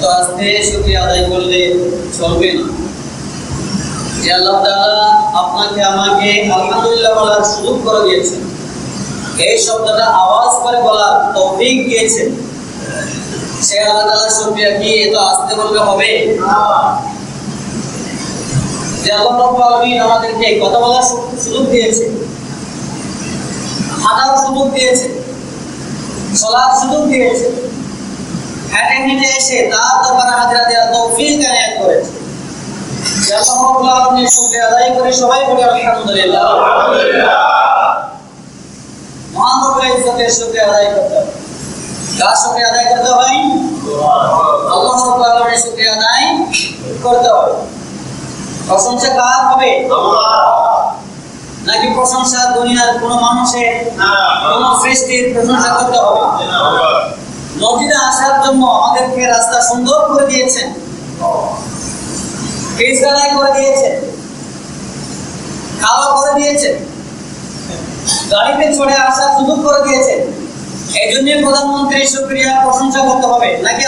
এত আস্তে শুকরিয়া আদায় করলে চলবে না। যে আল্লাহ তাআলা আপনাকে আমাকে আলহামদুলিল্লাহ বলার সুযোগ করে দিয়েছেন, এই শব্দটা আওয়াজ করে বলার তৌফিক দিয়েছেন, সে আল্লাহ তাআলার শুকরিয়া কি এত আস্তে বললে হবে? যে আল্লাহ রাব্বুল আলামিন আমাদেরকে কথা বলার সুযোগ দিয়েছে, হাঁটার সুযোগ দিয়েছে, চলার সুযোগ দিয়েছে, হেঁটে হেঁটে এসে তার দরবারে হাজিরা দেওয়ার তৌফিক এনায়েত করেছে। যে আল্লাহ রাব্বুল আলামিনের শুকরিয়া আদায় করে সবাই বলি আলহামদুলিল্লাহ। মহান রব্বুল ইজ্জতের শুকরিয়া আদায় করতে হবে। কার শুকরিয়া আদায় করতে হয়? আল্লাহ রাব্বুল আলামিনের শুকরিয়া আদায় করতে হবে। প্রশংসা কার হবে? নাকি প্রশংসা দুনিয়ার কোন মানুষের, কোন সৃষ্টির প্রশংসা করতে হবে? নদীতে আসার জন্য আমাদেরকে রাস্তা সুন্দর করে দিয়েছেন, পিচ ঢালাই করে দিয়েছেন, খাওয়া করে দিয়েছেন, গাড়িতে চড়ে আসার সুযোগ করে দিয়েছেন। এই জন্য প্রধানমন্ত্রীর শুকরিয়া প্রশংসা করতে হবে নাকি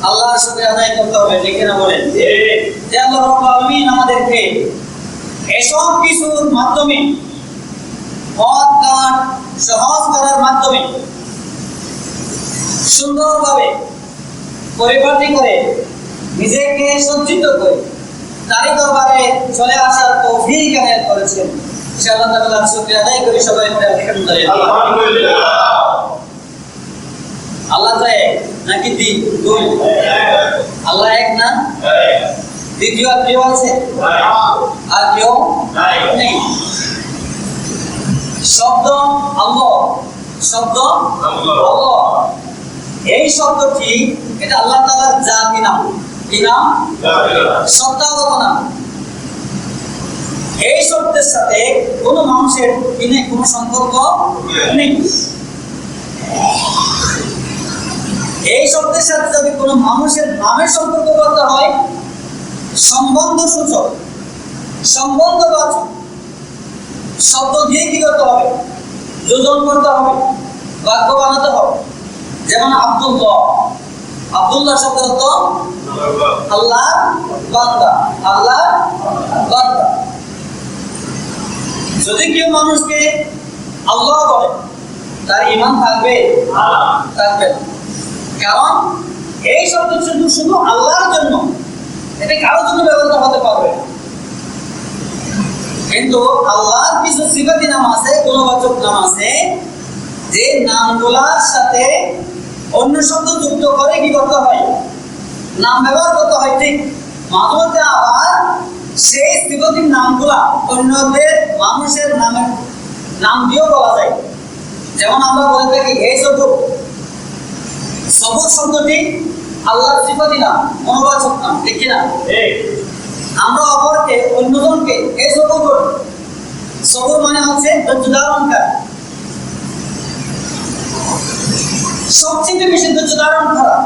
আল্লাহর শুকরিয়া আদায় করতে হবে? দেখে না বলেন যে আল্লাহ রাব্বুল আলামিন আমাদেরকে এসব কিছুর মাধ্যমে, পথ ঘাট সহজ করার মাধ্যমে সুন্দরভাবে পরিপাটি করে নিজেকে সজ্জিত করে তারই দরবারে চলে আসার তৌফিক এনায়েত করেছেন। সে আল্লাহ তাআলার শুকরিয়া আদায় করি সবাই বলে আলহামদুলিল্লাহ। আল্লাহ তো এক নাকি দুই? আল্লাহ এক না? দ্বিতীয় আর কেউ আছে? আর কেউ নেই। শব্দ আল্লাহ, শব্দ আল্লাহ, এই শব্দটি এটা আল্লাহ তাআলার জাতি নাম। কি নাম? শব্দাগত নাম। এই শব্দের সাথে কোন মানুষের কোনো সম্পর্ক নেই। এই শব্দের সাথে যদি কোনো মানুষের নামের সম্পর্ক করতে হয়, সম্বন্ধ সূচক, সম্বন্ধবাচক শব্দ দিয়ে কি করতে হবে? যোজন করতে হবে, বাক্য বানাতে হবে। যেমন আব্দুল্লাহ, আব্দুল্লাহ শব্দের অর্থ আল্লাহর বান্দা, আল্লাহর বান্দা। যদি কেউ মানুষকে আল্লাহ বলে তার ঈমান থাকবে? থাকবে না। কারণ এই শব্দ শুধু আল্লাহর জন্য, এটা কারোর জন্য ব্যবহার হতে পারবে না। কিন্তু আল্লাহর কিছু সিফাতি নাম আছে, গুণবাচক নাম আছে, যে নামগুলার সাথে অন্য শব্দ যুক্ত করে কি করতে হয়? নাম ব্যবহার করতে হয়। ঠিক মাঝে আবার সেই সিফাতির নামগুলা অন্যদের মানুষের নামের নাম দিয়েও বলা যায়। যেমন আমরা বলে থাকি হে সবুর, সবুর শব্দটি আল্লাহর সিফাতি নাম, গুণবাচক নাম, ঠিক কিনা? আমরা অপরকে, অন্যজনকে হে সবুর করি। সবুর মানে হচ্ছে ধৈর্য ধারণকারী। সবচেয়ে বেশি ধৈর্য ধারণ করা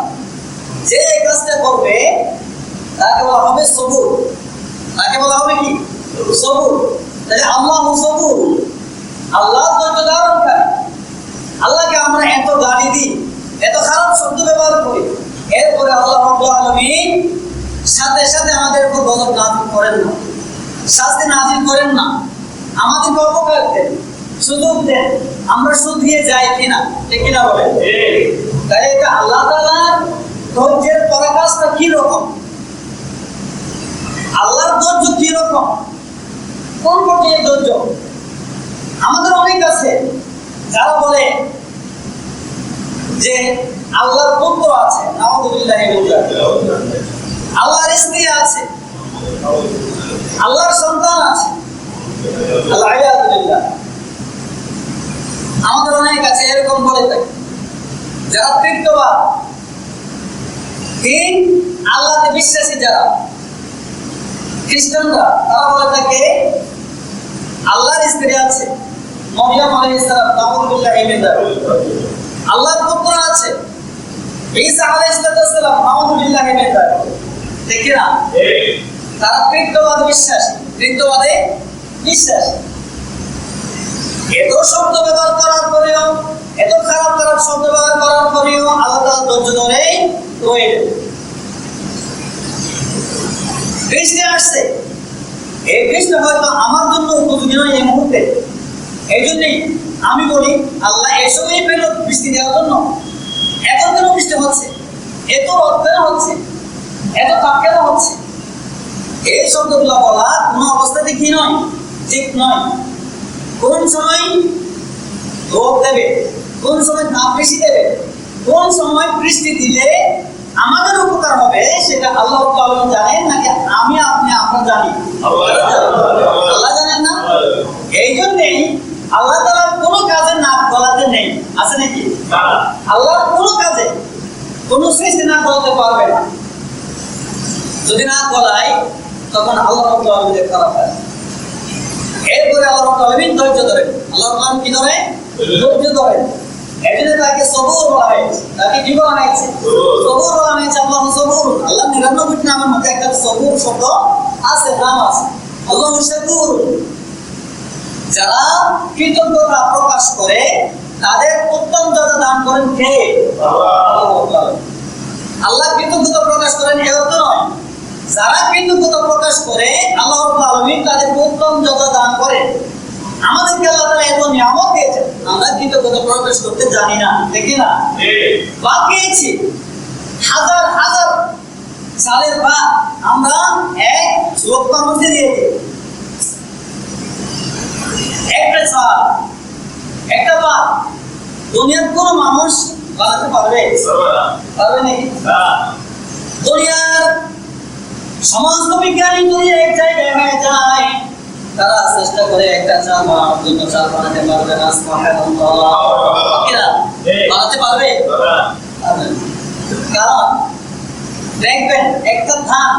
যে এই কাজটা করবে তাকে বলা হবে সবুর, তাকে বলা হবে কি? সবুর। তাহলে আল্লাহ সবুর, আল্লাহ ধৈর্য ধারণকারী। আল্লাহকে আমরা এত গালি দিই, এত খারাপ শব্দ ব্যবহার করি, এরপরে আল্লাহ রাব্বুল আলামিন সাথে সাথে আমাদের উপর গজব নাযিল করেন না, শাস্তি নাযিল করেন না, আমাদেরকে অপকার দেন, সুযোগ দেন, আমরা শুধিয়ে যাই কিনা? ঠিক কিনা বলেন? তাই এটা আল্লাহ তাআলার ধৈর্যের পরাকাষ্ঠা কি রকম, আল্লাহর ধৈর্য কি রকম, কোন পর্যায়ে ধৈর্য? আমাদের অনেক আছে যারা বলে যে আল্লাহর পুত্র আছে, নাউযুবিল্লাহ, আল্লাহর স্ত্রী আছে, আল্লাহর সন্তান আছে, আল্লাহ। আমাদের অনেক আছে এরকম বলে থাকে যারা তৃতীয়বাদ, তিন আল্লাহতে বিশ্বাসী যারা খ্রিস্টানরা, তারা বলে থাকে আল্লাহর স্ত্রী আছে, মরিয়ম আলাইহিস সালাম, নাউযুবিল্লাহ, আল্লাহর পুত্র আছে, ঈসা আলাইহিস সালাম, নাউযুবিল্লাহ। ঠিক না? তারা তৃতীয়বাদ বিশ্বাসী, তৃতীয়বাদে বিশ্বাসী। এত শব্দ ব্যবহার করার পরেও এত খারাপ খারাপ শব্দ ব্যবহার করার পরেও আল্লাহ তাআলা ধৈর্য ধরে রইলেন। বৃষ্টি আসছে, এই বৃষ্টি হয়তো আমার জন্য উপযোগী নয় এই মুহূর্তে, এই জন্যই আমি বলি আল্লাহ এসবই পেল বৃষ্টি দেওয়ার জন্য। এখন কেন বৃষ্টি হচ্ছে, এত রোদ কেন হচ্ছে, এত তাপ কেন হচ্ছে? এই শব্দগুলো বলা কোনো অবস্থাতে কি নয়, ঠিক নয়। কোন সময় রোদ দেবে, কোন সময় তাপ বেশি দেবে, কোন সময় বৃষ্টি দিলে আমাদের উপকার হবে সেটা আল্লাহ তাআলা জানেন নাকি আমি আপনি আমরা জানি? আল্লাহ জানেন না। এই জন্যই আল্লাহ তাআলার কোনো কাজে নাক গলাতে নেই, আছে নাকি? আল্লাহর কোনো কাজে কোনো সৃষ্টি নাক গলাতে পারবে না। যদি নাক গলায় তখন আল্লাহ রাব্বুল আলামিনের খারাপ হয়। এরপরে আল্লাহ রাব্বুল আলামিন ধৈর্য ধরেন। আল্লাহ রাব্বুল আলামিন কি ধরে? ধৈর্য ধরেন। এজন্য তাকে সবুর বলা হয়েছে, তাকে কি বলা হয়েছে? সবুর বলা হয়েছে। আল্লাহ সবুর, আল্লাহ 99টি নামের মধ্যে একটা সবুর শব্দ আছে, নাম আছে। আল্লাহ শাকুর, যারা কৃতজ্ঞতা প্রকাশ করে তাদের উত্তম যাজা দান করেন কে? আল্লাহ। আল্লাহ কৃতজ্ঞতা প্রকাশ করেন এ অর্থ নয়, যারা কৃতজ্ঞতা প্রকাশ করে আল্লাহ রাব্বুল আলামিন তাদের উত্তম যাজা দান করেন। আমাদেরকে আল্লাহ তাআলা এত নিয়ামত দিয়েছেন, আমরা কৃতজ্ঞতা প্রকাশ করতে জানি না, দেখি না? বাকিয়েছি হাজার হাজার সালের ভাত আমরা এক লোকমার মধ্যে দিয়েছি। একটা চাল, একটা ভাত দুনিয়ার কোন মানুষ বানাতে পারবে? পারবে নাকি? দুনিয়ার সমস্ত বিজ্ঞানী যদি এক জায়গায় হয়ে যায়, তারা চেষ্টা করে একটা চাল বানানোর জন্য চাল বানাতে পারবে না। সুবহানাল্লাহ, বানাতে পারবে? কারণ দেখবেন একটা ধান,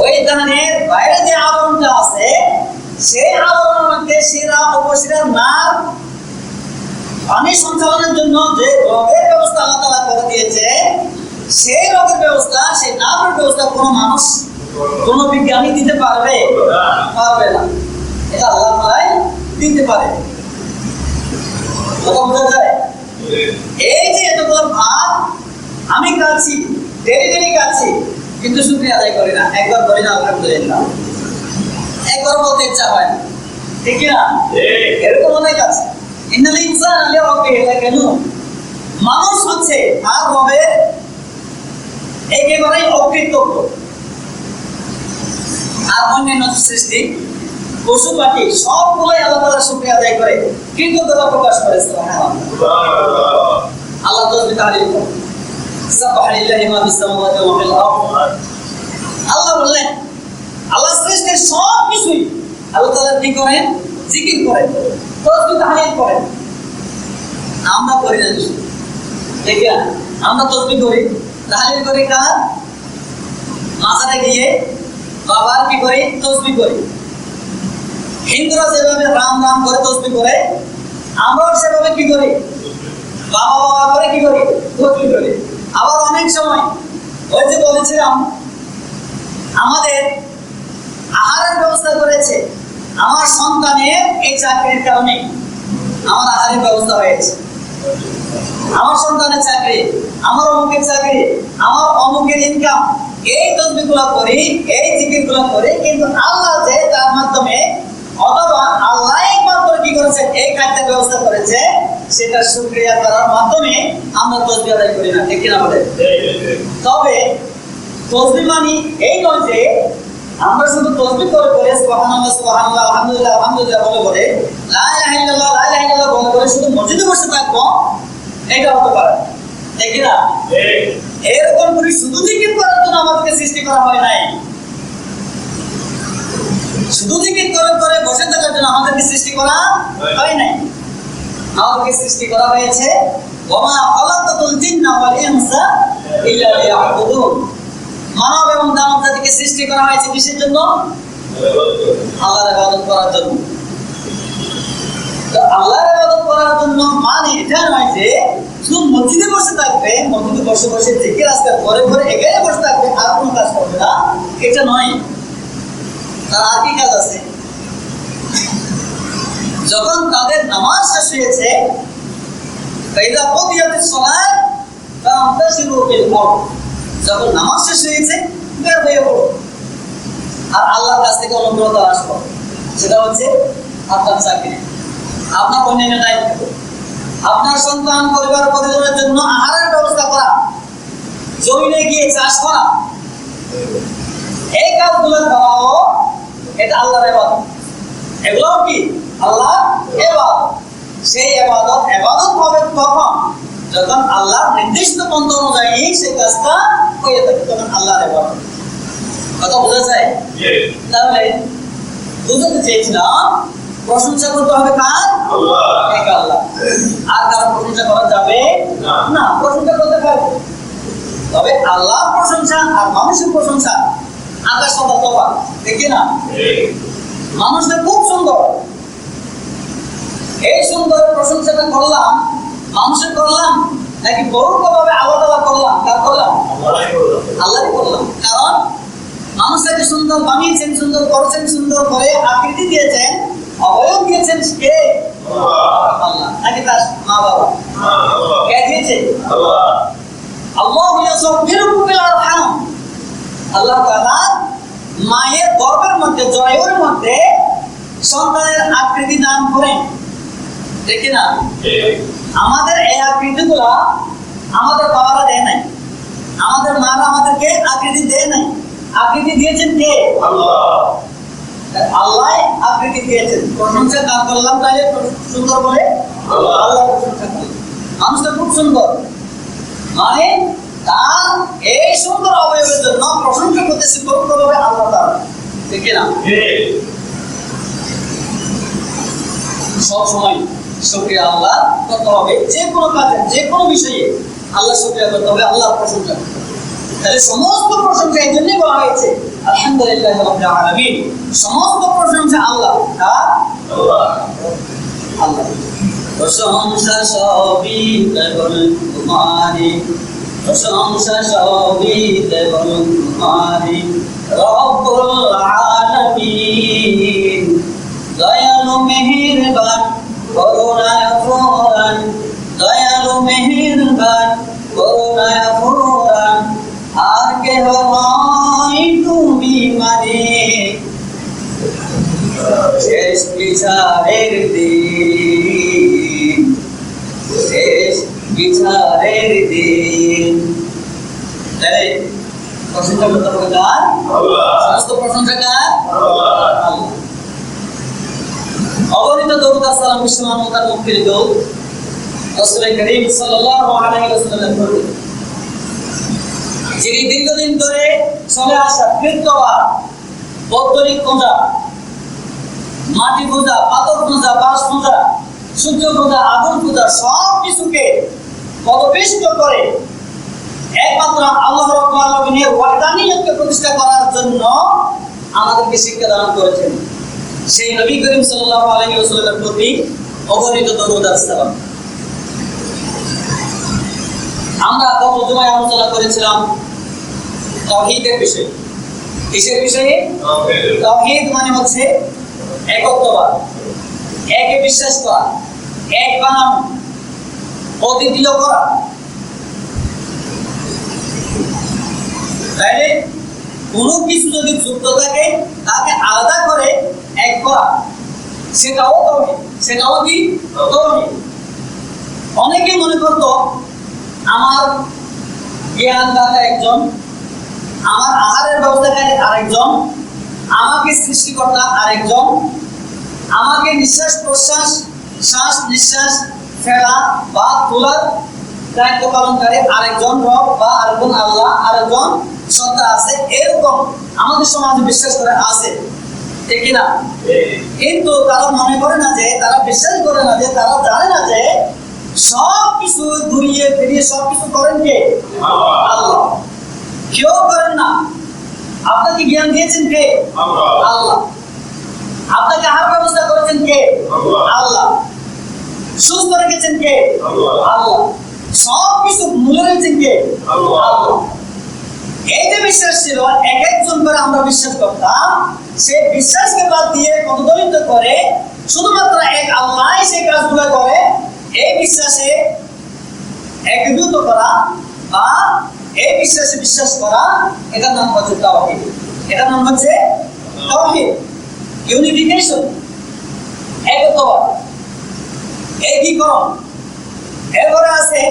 ওই ধানের বাইরে যে আবরণটা আছে সেই আবরণের মধ্যে শিরা উপশিরার নার্ভ পানি সঞ্চালনের জন্য যে রোগের ব্যবস্থা আল্লাহ তাআলা করে দিয়েছে, সেই রোগের ব্যবস্থা, সেই নার্ভের ব্যবস্থা কোনো মানুষ, কোন বিজ্ঞানী দিতে পারবে? পারবে না। এটা আল্লাহ তাআলাই দিতে পারে। কথা বোঝা যায়? এই যে এতগুলো ভাত আমি খাচ্ছি, দেরি দেরি খাচ্ছি, কিন্তু শুকরিয়া আদায় করি না, একবার বলি না আলহামদুলিল্লাহ, একবার বলতে ইচ্ছা হয় না, ঠিক না? এরকম অনেক আছে। ইন্নাল ইনসানা লিরাব্বিহি লাকানুন, মানুষ হচ্ছে আর রবের একেবারেই অকৃতজ্ঞ। আর অন্যান্য সৃষ্টি পশু পাখি সবগুলোই আল্লাহ তাআলার শুকরিয়া আদায় করে, কৃতজ্ঞতা প্রকাশ করে। সুবহানাল্লাহ, আল্লাহ তাআলা তারিফ করে। সাবহানা লিল্লাহি মা ফিস সামাওয়াতি ওয়া ফিল আরদ। আল্লাহ বললেন, আল্লাহ সৃষ্টির সব কিছুই আল্লাহ তাআলা কি করেন? জিকির করেন, তাসবিহ তাহলিল করেন। আমরা করি না, ঠিক না? আমরা তাসবিহ করি, তাহলিল করি কার? মাজারে গিয়ে বাবার কি করি? তাসবিহ করি। হিন্দুরা যেভাবে রাম রাম করে তাসবিহ করে, আমরাও সেভাবে কি করি? বাবা বাবা করে কি করি? তাসবিহ করি। আবার অনেক সময় ওই যে বলেছিলাম আমাদের আহারের ব্যবস্থা করেছে, আমার সন্তানের এই চাকরির কারণে আমার আহারের ব্যবস্থা হয়েছে। আমার সন্তানের চাকরি, আমার অমুকের চাকরি, আমার অমুকের ইনকাম, এই তসবিহগুলো করি, এই জিকিরগুলো করি, কিন্তু আল্লাহ যে তার মাধ্যমে অথবা আল্লাহ একমাত্র কি করেছে? এই খাদ্যের ব্যবস্থা করেছে, সেটা শুকরিয়া করার মাধ্যমে আমরা তাসবিহ আদায় করি না, ঠিক না বলে? তবে তাসবিহ মানে এই নয় যে আমরা শুধু তাসবিহ করে করে সুবহানাল্লাহ সুবহানাল্লাহ আলহামদুলিল্লাহ আলহামদুলিল্লাহ বলে বলে লা ইলাহা ইল্লাল্লাহ লা ইলাহা ইল্লাল্লাহ বলে বলে শুধু মসজিদে বসে থাকবো, এটা হতে পারে, ঠিক না? এরকম করে শুধু জিকির করার জন্য আমাদেরকে সৃষ্টি করা হয় নাই। শুধু জিকির করে করে বসে থাকার জন্য আমাদেরকে সৃষ্টি করা হয় নাই। আমাদেরকে সৃষ্টি করা হয়েছে ওয়া মা খালাকাতুল জিন্না ওয়াল ইনসা ইল্লা লিয়াবুদুন। মানব এবং দানব জাতিকে সৃষ্টি করা হয়েছে কিসের জন্য? আল্লাহর ইবাদত করার জন্য। তো আল্লাহর ইবাদত করার জন্য মানে এটা নয় যে শুধু মসজিদে বসে থাকবে, মসজিদে বসে বসে জিকির আজকাল করে করে এখানে বসে থাকবে, আর কোনো কাজ করবে না, এটা নয়। তার আর কি কাজ আছে? যখন তাদের নামাজ শেষ হয়েছে ফাইদা কুদিয়াতিস সালাত ফান্তাশিরু ফিল আরদ, যখন নামাজ শেষ হয়েছে বের হয়ে পড়ো আর আল্লাহর কাছ থেকে অনুগ্রহ তালাশ করো। সেটা হচ্ছে আপনার চাকরি, আপনার অন্যান্য দায়িত্ব, আপনার সন্তান পরিবার পরিজনের জন্য আহারের ব্যবস্থা করা, জমিনে গিয়ে চাষ করা, এই কাজগুলো করাও এটা আল্লাহর ইবাদত। এগুলো কি আল্লাহর ইবাদত। সেই ইবাদত হবে তখন যখন আল্লাহর নির্দিষ্ট পন্থা অনুযায়ী সেই কাজটা হয়ে থাকে, তখন আল্লাহর ইবাদত। কথা বোঝা যায়? তাহলে বুঝতে চেয়েছিলাম প্রশংসা করতে হবে কার? আল্লাহ। এক আল্লাহ। আর কারো প্রশংসা করা যাবে না। প্রশংসা করতে পারবে, তবে আল্লাহর প্রশংসা আর মানুষের প্রশংসা আকাশ পাতাল তফাৎ, দেখি না? মানুষটা খুব সুন্দর, এই সুন্দর প্রশংসাটা করলাম মানুষের করলাম নাকি পরোক্ষভাবে আলাদা করলাম? কার করলাম? আল্লাহরই করলাম। কারণ মানুষটাকে সুন্দর বানিয়েছেন, সুন্দর করেছেন, সুন্দর করে আকৃতি দিয়েছেন, অবয়ব দিয়েছেন কে? আল্লাহ। নাকি তার মা বাবা? কে দিয়েছে? আল্লাহু ইয়াসফিরু বিল আরহাম। আল্লাহ তাআলা মায়ের গর্ভের মধ্যে, জরায়ুর মধ্যে সন্তানের আকৃতি দান করেন, দেখি না? আমাদের এই আকৃতিগুলো আমাদের বাবারা দেয় নাই, আমাদের মারা আমাদেরকে আকৃতি দেয় নাই। আকৃতি দিয়েছেন কে? আল্লাহ। আল্লাহ আকৃতি দিয়েছেন। প্রশংসা কার করলাম তাহলে? সুন্দর বলে আল্লাহ প্রশংসা করলাম। মানুষটা খুব সুন্দর, মানে তার এই সুন্দর অবয়বের জন্য প্রশংসা করতেছি পবিত্রভাবে আল্লাহ তাআলা, ঠিক না? সব সময় শুকরিয়া আল্লাহ করতে হবে, যে কোনো কাজে, যে কোনো বিষয়ে আল্লাহ শুকরিয়া করতে হবে, আল্লাহর প্রশংসা করতে হবে। তাহলে সমস্ত প্রশংসা এই জন্যই বলা হয়েছে আলহামদুলিল্লাহি রাব্বিল আলামিন। সমস্ত প্রশংসা আল্লাহ, আল্লাহ। প্রশংসা সবই কেবল তোমারই, প্রশংসা সবই কেবল তোমারই, রব্বুল আলামিন। দয়ালু মেহেরবান করুণায় ফুরান, দয়ালু মেহেরবান করুণায় ফুরান, আর কেহ নয় তুমি মালিক। শেষ বিচারের দিন, শেষ বিচারের দিন। তাই প্রশংসা করতে হবে কার? আল্লাহ। সমস্ত প্রশংসা কার? আল্লাহ। অগণিত দরুদ আর সালাম বিশ্বমান তার মুক্তির দৌত রাসূল করিম সাল্লাল্লাহু আলাইহি ওয়াসাল্লামের প্রতি, যিনি দীর্ঘদিন ধরে চলে আসা কৃতবাদ, পৌত্তলিক পূজা, মাটি পূজা, পাথর পূজা, বাঁশ পূজা, সূর্য পূজা, আগুন পূজা সব কিছুকে পদপিষ্ট করে একমাত্র আল্লাহ রাব্বুল আলামিনের ওয়াহদানিয়তকে প্রতিষ্ঠা করার জন্য আমাদেরকে শিক্ষা দান করেছেন। সেই নবী করিম সাল্লাল্লাহু আলাইহি ওয়াসাল্লামের প্রতি অগণিত দরুদ আর সালাম। আমরা গত জুমায় আলোচনা করেছিলাম তাওহীদের বিষয়ে। কিসের বিষয়ে? তাওহীদ মানে হচ্ছে একত্ববাদ, একে বিশ্বাস করা, এক বানানো, অদ্বিতীয় করা। তাইলে কোনো কিছু যদি যুক্ত থাকে তাকে আলাদা করে এক করা, সেটাও তাওহীদ। সেটাও কি? তাওহীদ। অনেকে মনে করতো আমার জ্ঞানদাতা একজন, আমার আহারের ব্যবস্থাকারী আরেকজন, আমাকে সৃষ্টিকর্তা আরেকজন, আমাকে নিঃশ্বাস প্রশ্বাস, শ্বাস নিঃশ্বাস ফেলা বা তোলার দায়িত্ব পালনকারী আরেকজন রব বা আরেকজন আল্লাহ, আরেকজন সত্তা আছে, এরকম আমাদের সমাজে বিশ্বাস করে আছে, ঠিক না? কিন্তু তারা মনে করে না যে, তারা বিশ্বাস করে না যে, তারা জানে না যে সব কিছু ঘুরিয়ে ফিরিয়ে সব কিছু করেন কে? আল্লাহ। কেউ করেন না। আপনাকে জ্ঞান দিয়েছেন কে? আল্লাহ। আপনাকে আহার ব্যবস্থা করেছেন কে? আল্লাহ। সুস্থ রেখেছেন কে? আল্লাহ। সব কিছু মূলে রেখেছেন কে? আল্লাহ। এই যে বিশ্বাস ছিল, এক একজন করে আমরা বিশ্বাস করতাম, সে বিশ্বাসকে বাদ দিয়ে পদদলিত করে শুধুমাত্র এক আল্লাহ সেই কাজগুলো করে, এই বিশ্বাসে একীভূত করা বা এই বিশ্বাসে বিশ্বাস করা, এটার নাম হচ্ছে তাওহীদ। এটার নাম হচ্ছে তাওহীদ, ইউনিফিকেশন, একত্ববাদ, একীকরণ। এরপরে আছে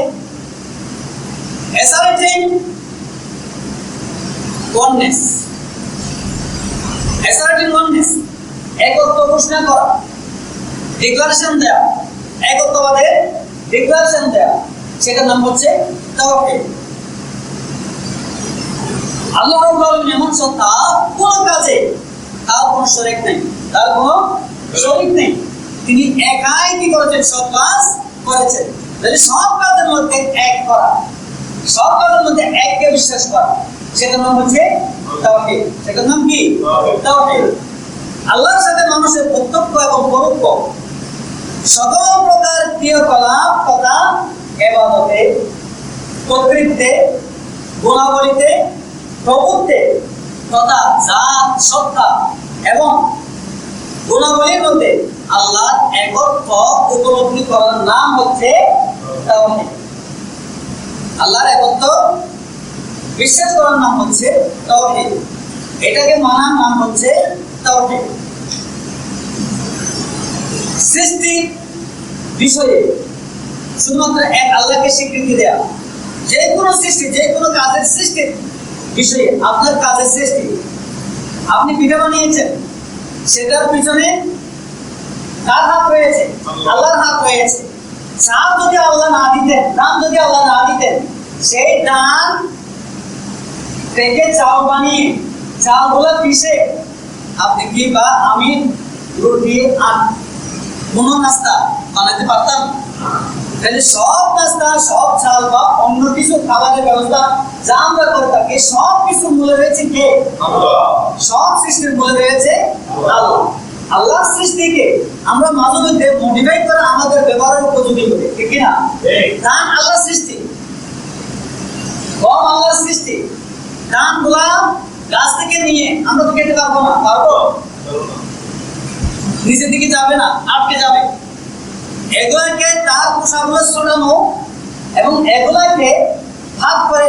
অ্যাসার্টিং ওয়াননেস। অ্যাসার্টিং ওয়াননেস, একত্ব ঘোষণা করা, ডিক্লারেশন দেয়া, একত্ববাদের ডিক্লারেশন দেয়া, সেটার নাম হচ্ছে তাওহীদ। আল্লাহ রাব্বুল আলামিন এমন সত্তা, কোন কাজে তার কোনো শরীক নেই, তার কোনো শরীক নেই। তিনি একাই কি করেছেন? সব কাজ করেছেন। তাহলে সব কাজের মধ্যে এক করা, সব কাজের মধ্যে এককে বিশ্বাস করা, সেটার নাম হচ্ছে তাওহীদ। সেটার নাম কি? তাওহীদ। আল্লাহর সাথে মানুষের প্রত্যক্ষ এবং পরোক্ষ সকল প্রকার ক্রিয়াকলাপ তথা ইবাদতে, কর্তৃত্বে, গুণাবলীতে, প্রভুত্বে তথা জাত, সত্তা এবং গুণাবলীর মধ্যে আল্লাহর একত্ব উপলব্ধি করার নাম হচ্ছে তাওহীদ। আল্লাহর একত্ব বিশ্বাস করার নাম হচ্ছে তাওহীদ। এটাকে মানার নাম হচ্ছে তাওহীদ। সৃষ্টি বিষয়ে শুধুমাত্র এক আল্লাহকে স্বীকৃতি দেয়া। যে কোনো সৃষ্টি, যে কোনো কাজের সৃষ্টির বিষয়ে, আপনার কাজের সৃষ্টি, আপনি পিঠা বানিয়েছেন, সেটার পিছনে কার হাত রয়েছে? আল্লাহর হাত রয়েছে। চাল যদি আল্লাহ না দিতেন, দান যদি আল্লাহ না দিতেন, সেই দান থেকে চাল বানিয়ে, চালগুলো পিষে আপনি কি বা আমি রুটি আর কোনো নাস্তা বানাতে পারতাম? তাহলে সব নাস্তা, সব চাল বা অন্য কিছু খাবারের ব্যবস্থা যা আমরা করে থাকি, সব কিছু মূলে রয়েছে কে? আল্লাহ। সব সৃষ্টির মূলে রয়েছে আল্লাহ। আল্লাহর সৃষ্টিকে আমরা মাঝে মধ্যে মডিফাই করে আমাদের ব্যবহারের উপযোগী করি, ঠিক কি না? ধান আল্লাহর সৃষ্টি, গম আল্লাহর সৃষ্টি। ধানগুলা গাছ থেকে নিয়ে আমরা তো খেতে পারবো না, পারবো? নিচের দিকে যাবে না, আটকে যাবে। এগুলাকে তার পোশাকগুলো ছড়ানো এবং এগুলাকে ভাগ করে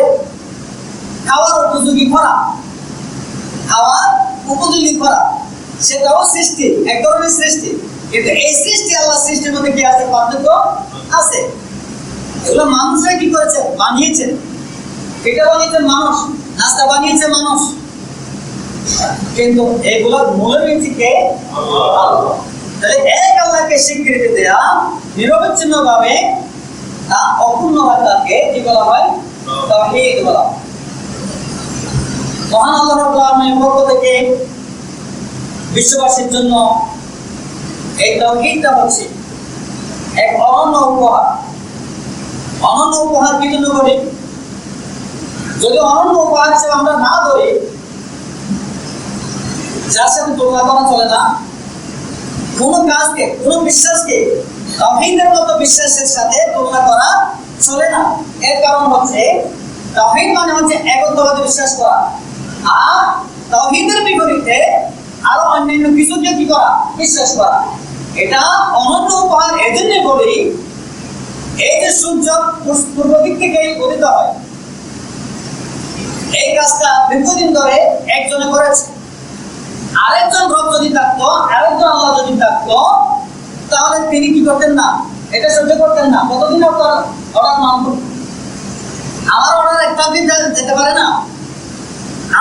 খাওয়ার উপযোগী করা, খাওয়ার উপযোগী করা, সেটাও সৃষ্টি, এক ধরনের সৃষ্টি। কিন্তু এই সৃষ্টি আল্লাহ সৃষ্টির মধ্যে কি আছে? পার্থক্য আছে। এগুলো মানুষরা কি করেছে? বানিয়েছেন। এটা বানিয়েছেন মানুষ, নাস্তা বানিয়েছে মানুষ, কিন্তু এগুলোর মূল রয়েছে কে? আল্লাহ। তাহলে এক আল্লাহকে স্বীকৃতি দেয়া, নিরবচ্ছিন্ন ভাবে তা অপূর্ণ হয়, তাকে কি বলা হয়? তাওহীদ বলা হয়। মহান আল্লাহ রাব্বুল আলামিনের পক্ষ থেকে বিশ্ববাসীর জন্য এই তাওহীদটা হচ্ছে এক অনন্য উপহার। অনন্য উপহার কি জন্য বলি? যদি অনন্য উপহার হিসেবে আমরা না ধরি, যার সাথে তুলনা করা চলে না, কোন কাজকে, কোন বিশ্বাসকে তাওহীদের মতো বিশ্বাসের সাথে তুলনা করা চলে না। এর কারণ হচ্ছে তাওহীদ মানে হচ্ছে একত্ববাদে বিশ্বাস করা, আর তাওহীদের বিপরীতে আরো অন্যান্য কিছুকে কি করা? বিশ্বাস করা। এটা অনন্য উপহার এজন্য বলি, এই যে সূর্য পূর্ব দিক থেকে উদিত হয়, এই কাজটা দীর্ঘদিন ধরে একজনে করেছে। আরেকজন রব যদি থাকতো, আরেকজন আল্লাহ যদি থাকতো, তাহলে তিনি কি করতেন না? এটা সহ্য করতেন না। কতদিন আপনার অর্ডার মানব? আমার অর্ডার একটা দিন যেতে পারে না,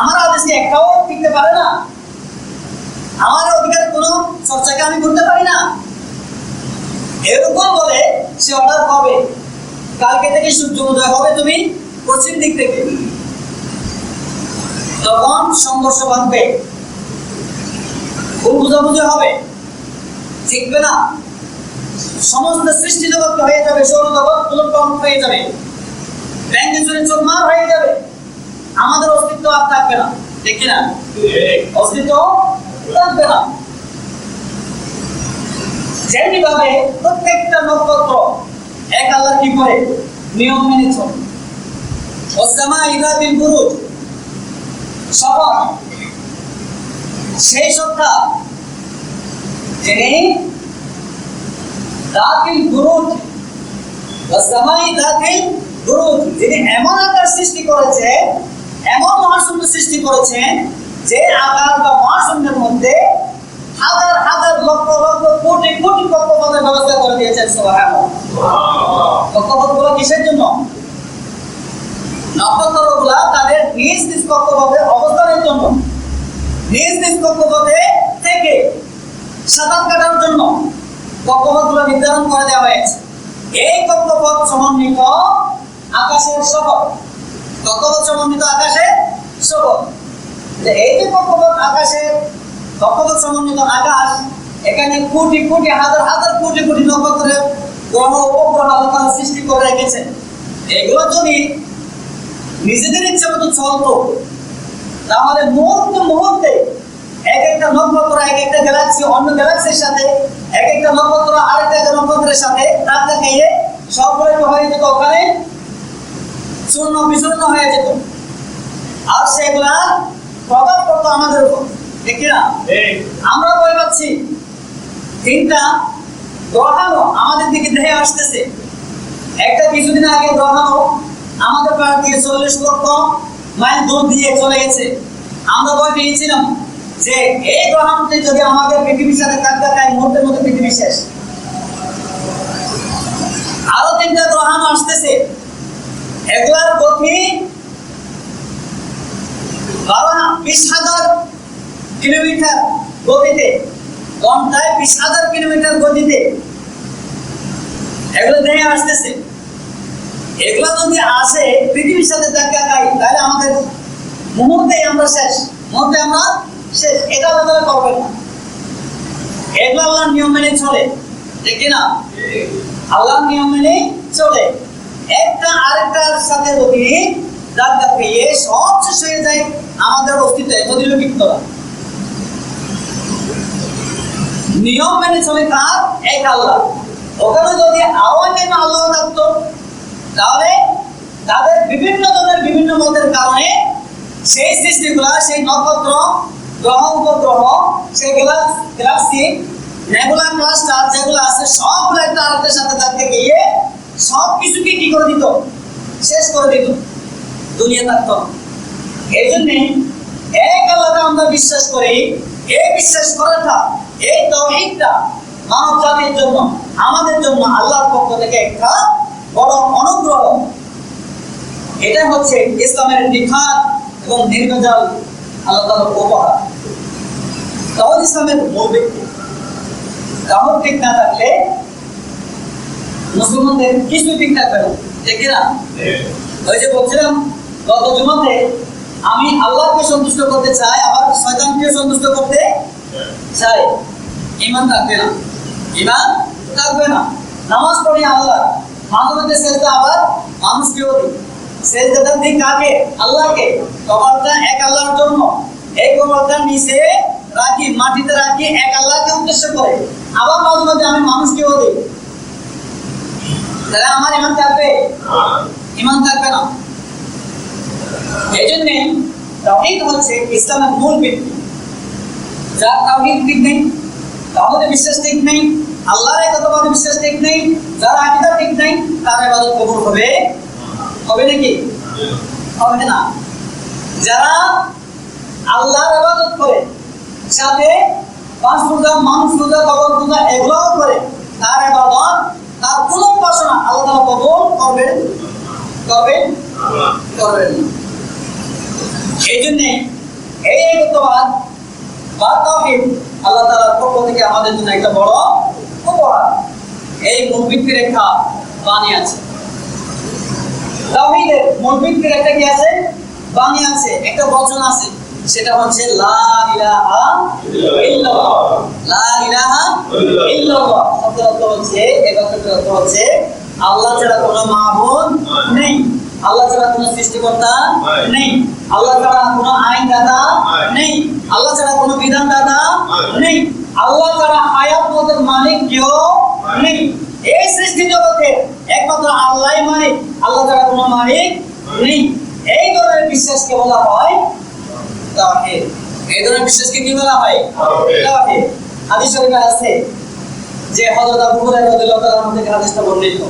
আমার আদেশে একটাও টিকতে পারে না, আমার অধিকার কোনো চর্চাকে আমি করতে পারি না। এরকম বলে সে অর্ডার হবে, কালকে থেকে সূর্য উদয় হবে তুমি পশ্চিম দিক থেকে, তখন সংঘর্ষ বাঁধবে, ভুল বুঝাবুঝি হবে, ঠিকবে না, সমস্ত সৃষ্টি জগৎ হয়ে যাবে, সৌরজগৎ উলটপালট হয়ে যাবে, ব্যাংক চোরমার হয়ে যাবে, আমাদের অস্তিত্ব আর থাকবে না, ঠিক না? অস্তিত্ব থাকবে না। যেমনি ভাবে প্রত্যেকটা নক্ষত্র এক আল্লাহ কি করে? নিয়ম মেনে চলে। ওয়াসসামা ইযাতিল বুরুজ, শপথ সেই সত্তা যিনি যাতিল বুরুজ ওয়াসসামা যাতিল গুরু যিনি এমন আকাশ সৃষ্টি করেছেন, এমন মহাশূন্য সৃষ্টি করেছেন, যে আকাশ বা মহাশূন্যের মধ্যে হাজার হাজার লক্ষ লক্ষ কোটি কোটি কক্ষপথের ব্যবস্থা করে দিয়েছেন। সুবহানাল্লাহ। কক্ষপথগুলো কিসের জন্য? নক্ষত্রগুলা তাদের নিজ নিজ কক্ষপথে অবস্থানের জন্য, নিজ নিজ কক্ষপথে থেকে সাঁতার কাটার জন্য কক্ষপথগুলো নির্ধারণ করে দেওয়া হয়েছে। এই কক্ষপথ সমন্বিত আকাশের শহর, কক্ষপথ সমন্বিত আকাশের শহর। এই যে কক্ষপথ সমন্বিত আকাশ, এখানে কোটি কোটি হাজার হাজার কোটি কোটি নক্ষত্রের গ্রহ উপগ্রহ আল্লাহ সৃষ্টি করে রেখেছেন। এগুলো যদি নিজেদের ইচ্ছা মতো চলতো, তাহলে মুহূর্তে মুহূর্তে এক একটা নক্ষত্র, এক একটা গ্যালাক্সি অন্য গ্যালাক্সির সাথে, এক একটা নক্ষত্র আরেকটা নক্ষত্রের সাথে ধাক্কা খেয়ে সবগুলো হয়ে যেত, ওখানে চূর্ণ বিচূর্ণ হয়ে যেত। আর সেগুলা প্রভাব পড়তো আমাদের উপর, ঠিক না? আমরা ভয় পাচ্ছি, তিনটা গ্রহাণু আমাদের দিকে ধেয়ে আসতেছে। একটা কিছুদিন আগে গ্রহাণু আমাদের প্রাণ থেকে 40 লক্ষ মাইল দূর দিয়ে চলে গেছে। আমরা ভয় পেয়েছিলাম যে এই গ্রহাণুটি যদি আমাদের পৃথিবীর সাথে ধাক্কা খায়, মুহূর্তের মধ্যে পৃথিবী শেষ। আরো তিনটা গ্রহাণু আসতেছে, এগুলার গতি 20,000 কিলোমিটার গতিতে, ঘন্টায় 20,000 কিলোমিটার গতিতে এগুলো দেখে আসতেছে। এগুলো যদি আসে পৃথিবীর সাথে ধাক্কা খাই, তাহলে আমাদের মুহূর্তে আমরা শেষ, মুহূর্তে আমরা শেষ। এটা আমাদের করবেন না। এগুলো আল্লাহর নিয়ম মেনে চলে, ঠিক না? আল্লাহর নিয়ম মেনে চলে। একটা আরেকটার সাথে যদি ধাক্কা খেয়ে সব শেষ হয়ে যায়, আমাদের অস্তিত্ব এতদিন বিক্ত না। নিয়ম মেনে চলে কার? এক আল্লাহ। ওখানে যদি আরো অন্যান্য আল্লাহ থাকতো, তাহলে তাদের বিভিন্ন ধরনের বিভিন্ন মতের কারণে সেই সৃষ্টিগুলা, সেই নক্ষত্র, গ্রহ, উপগ্রহ, সেই গ্যালাক্সি, নেবুলা, ক্লাস্টার যেগুলো আছে, সবগুলো একটা আরেকটার সাথে ধাক্কা গিয়ে সব কিছুকে কি করে দিত? শেষ করে দিত, দুনিয়া থাকতো। এই জন্যে এক আল্লাহকে আমরা বিশ্বাস করি। এই বিশ্বাস করাটা, এই তাওহীদটা মানব জাতির জন্য, আমাদের জন্য আল্লাহর পক্ষ থেকে একটা বড় অনুগ্রহ। এটা হচ্ছে ইসলামের নিখাত এবং নির্ভেজাল আল্লাহ তাআলার উপহার। তাহলে ইসলামের মূল ভিত্তি, কামড় ঠিক না থাকলে মুসলমানদের কিছু ঠিক থাকবে না, ঠিক না? ওই যে বলছিলাম গত জুমাতে, আমি আল্লাহকে সন্তুষ্ট করতে চাই, আবার শয়তানকে সন্তুষ্ট করতে চাই, ঈমান থাকবে না, ঈমান থাকবে না। নামাজ পড়ি আল্লাহ, মানবতার সেজদা আবার মানুষকেও দিই। সেজদাটা দিই কাকে? আল্লাহকে। কবরটা এক আল্লাহর জন্য, এই কবরটা নিচে রাখি, মাটিতে রাখি এক আল্লাহকে উদ্দেশ্য করে। আবার মাঝে মাঝে আমি মানুষকেও দিই, তাহলে আমার ঈমান থাকবে? ঈমান থাকবে না। এই জন্যে তাওহীদ হচ্ছে ইসলামের মূল ভিত্তি। যার তাওহীদ ঠিক নেই, তাহলে বিশ্বাস ঠিক নেই, আল্লাহর একত্ববাদে বিশ্বাস ঠিক নেই, যার আকীদা ঠিক নেই, তার ইবাদত কবুল হবে? হবে নাকি? হবে না। যারা আল্লাহর ইবাদত করে, সাথে পাঁচ পূজা, মানুষ পূজা, কবর পূজা এগুলোও করে, তার ইবাদত, তার কোনো উপাসনা আল্লাহ তাআলা কবুল করবেন? করবেন? করবেন না। এই জন্যে এই একত্ববাদ বা তাওহীদ আল্লাহ তাআলার পক্ষ থেকে আমাদের জন্য একটা বড় উপহার। এই মূল ভিত্তির একটা বাণী আছে, তাওহীদের মূল ভিত্তির একটা কি আছে? বাণী আছে, একটা বচন আছে, সেটা হচ্ছে লা ইলাহা ইল্লাল্লাহ। লা ইলাহা ইল্লাল্লাহ শব্দের অর্থ হচ্ছে, এই বাক্যটির অর্থ হচ্ছে আল্লাহ ছাড়া কোনো মাবুদ নেই, আল্লাহ ছাড়া কোনো সৃষ্টিকর্তা নেই, আল্লাহ ছাড়া কোনো আইনদাতা নেই, আল্লাহ ছাড়া কোনো বিধানদাতা নেই, আল্লাহ ছাড়া হায়াত মতের মালিক কেউ নেই। এই সৃষ্টি জগতে একমাত্র আল্লাহই মালিক, আল্লাহ ছাড়া কোনো মালিক নেই। এই ধরনের বিশ্বাসকে বলা হয় তাওহীদ। এই ধরনের বিশ্বাসকে কি বলা হয়? তাওহীদ। হাদিস শরীফে আছে যে হযরত আবু হুরায়রা রাদিয়াল্লাহু তাআলা থেকে হাদিসটা বর্ণিত।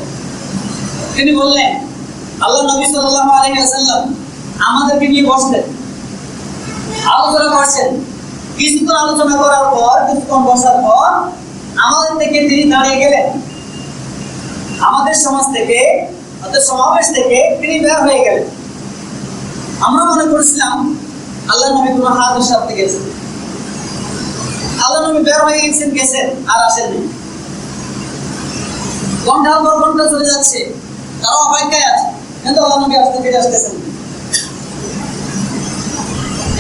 তিনি বললেন, আল্লাহ নবী সাল্লাল্লাহু আলাইহি ওয়াসাল্লাম আমাদেরকে নিয়ে বসলেন, আলোচনা করছেন। কিছুক্ষণ আলোচনা করার পর, কিছুক্ষণ বসার পর আমাদের থেকে তিনি দাঁড়িয়ে গেলেন। আমাদের সমাজ থেকে, আমাদের সমাবেশ থেকে তিনি বের হয়ে গেলেন। আমরা মনে করেছিলাম আল্লাহ নবী কোনো হাতের সাথে গেছেন। আল্লাহ নবী বের হয়ে গেছেন আর আসেননি। ঘন্টার পর ঘন্টা চলে যাচ্ছে, তারা অপেক্ষায় আছে, কিন্তু আল্লাহ নবী আসতেছেন।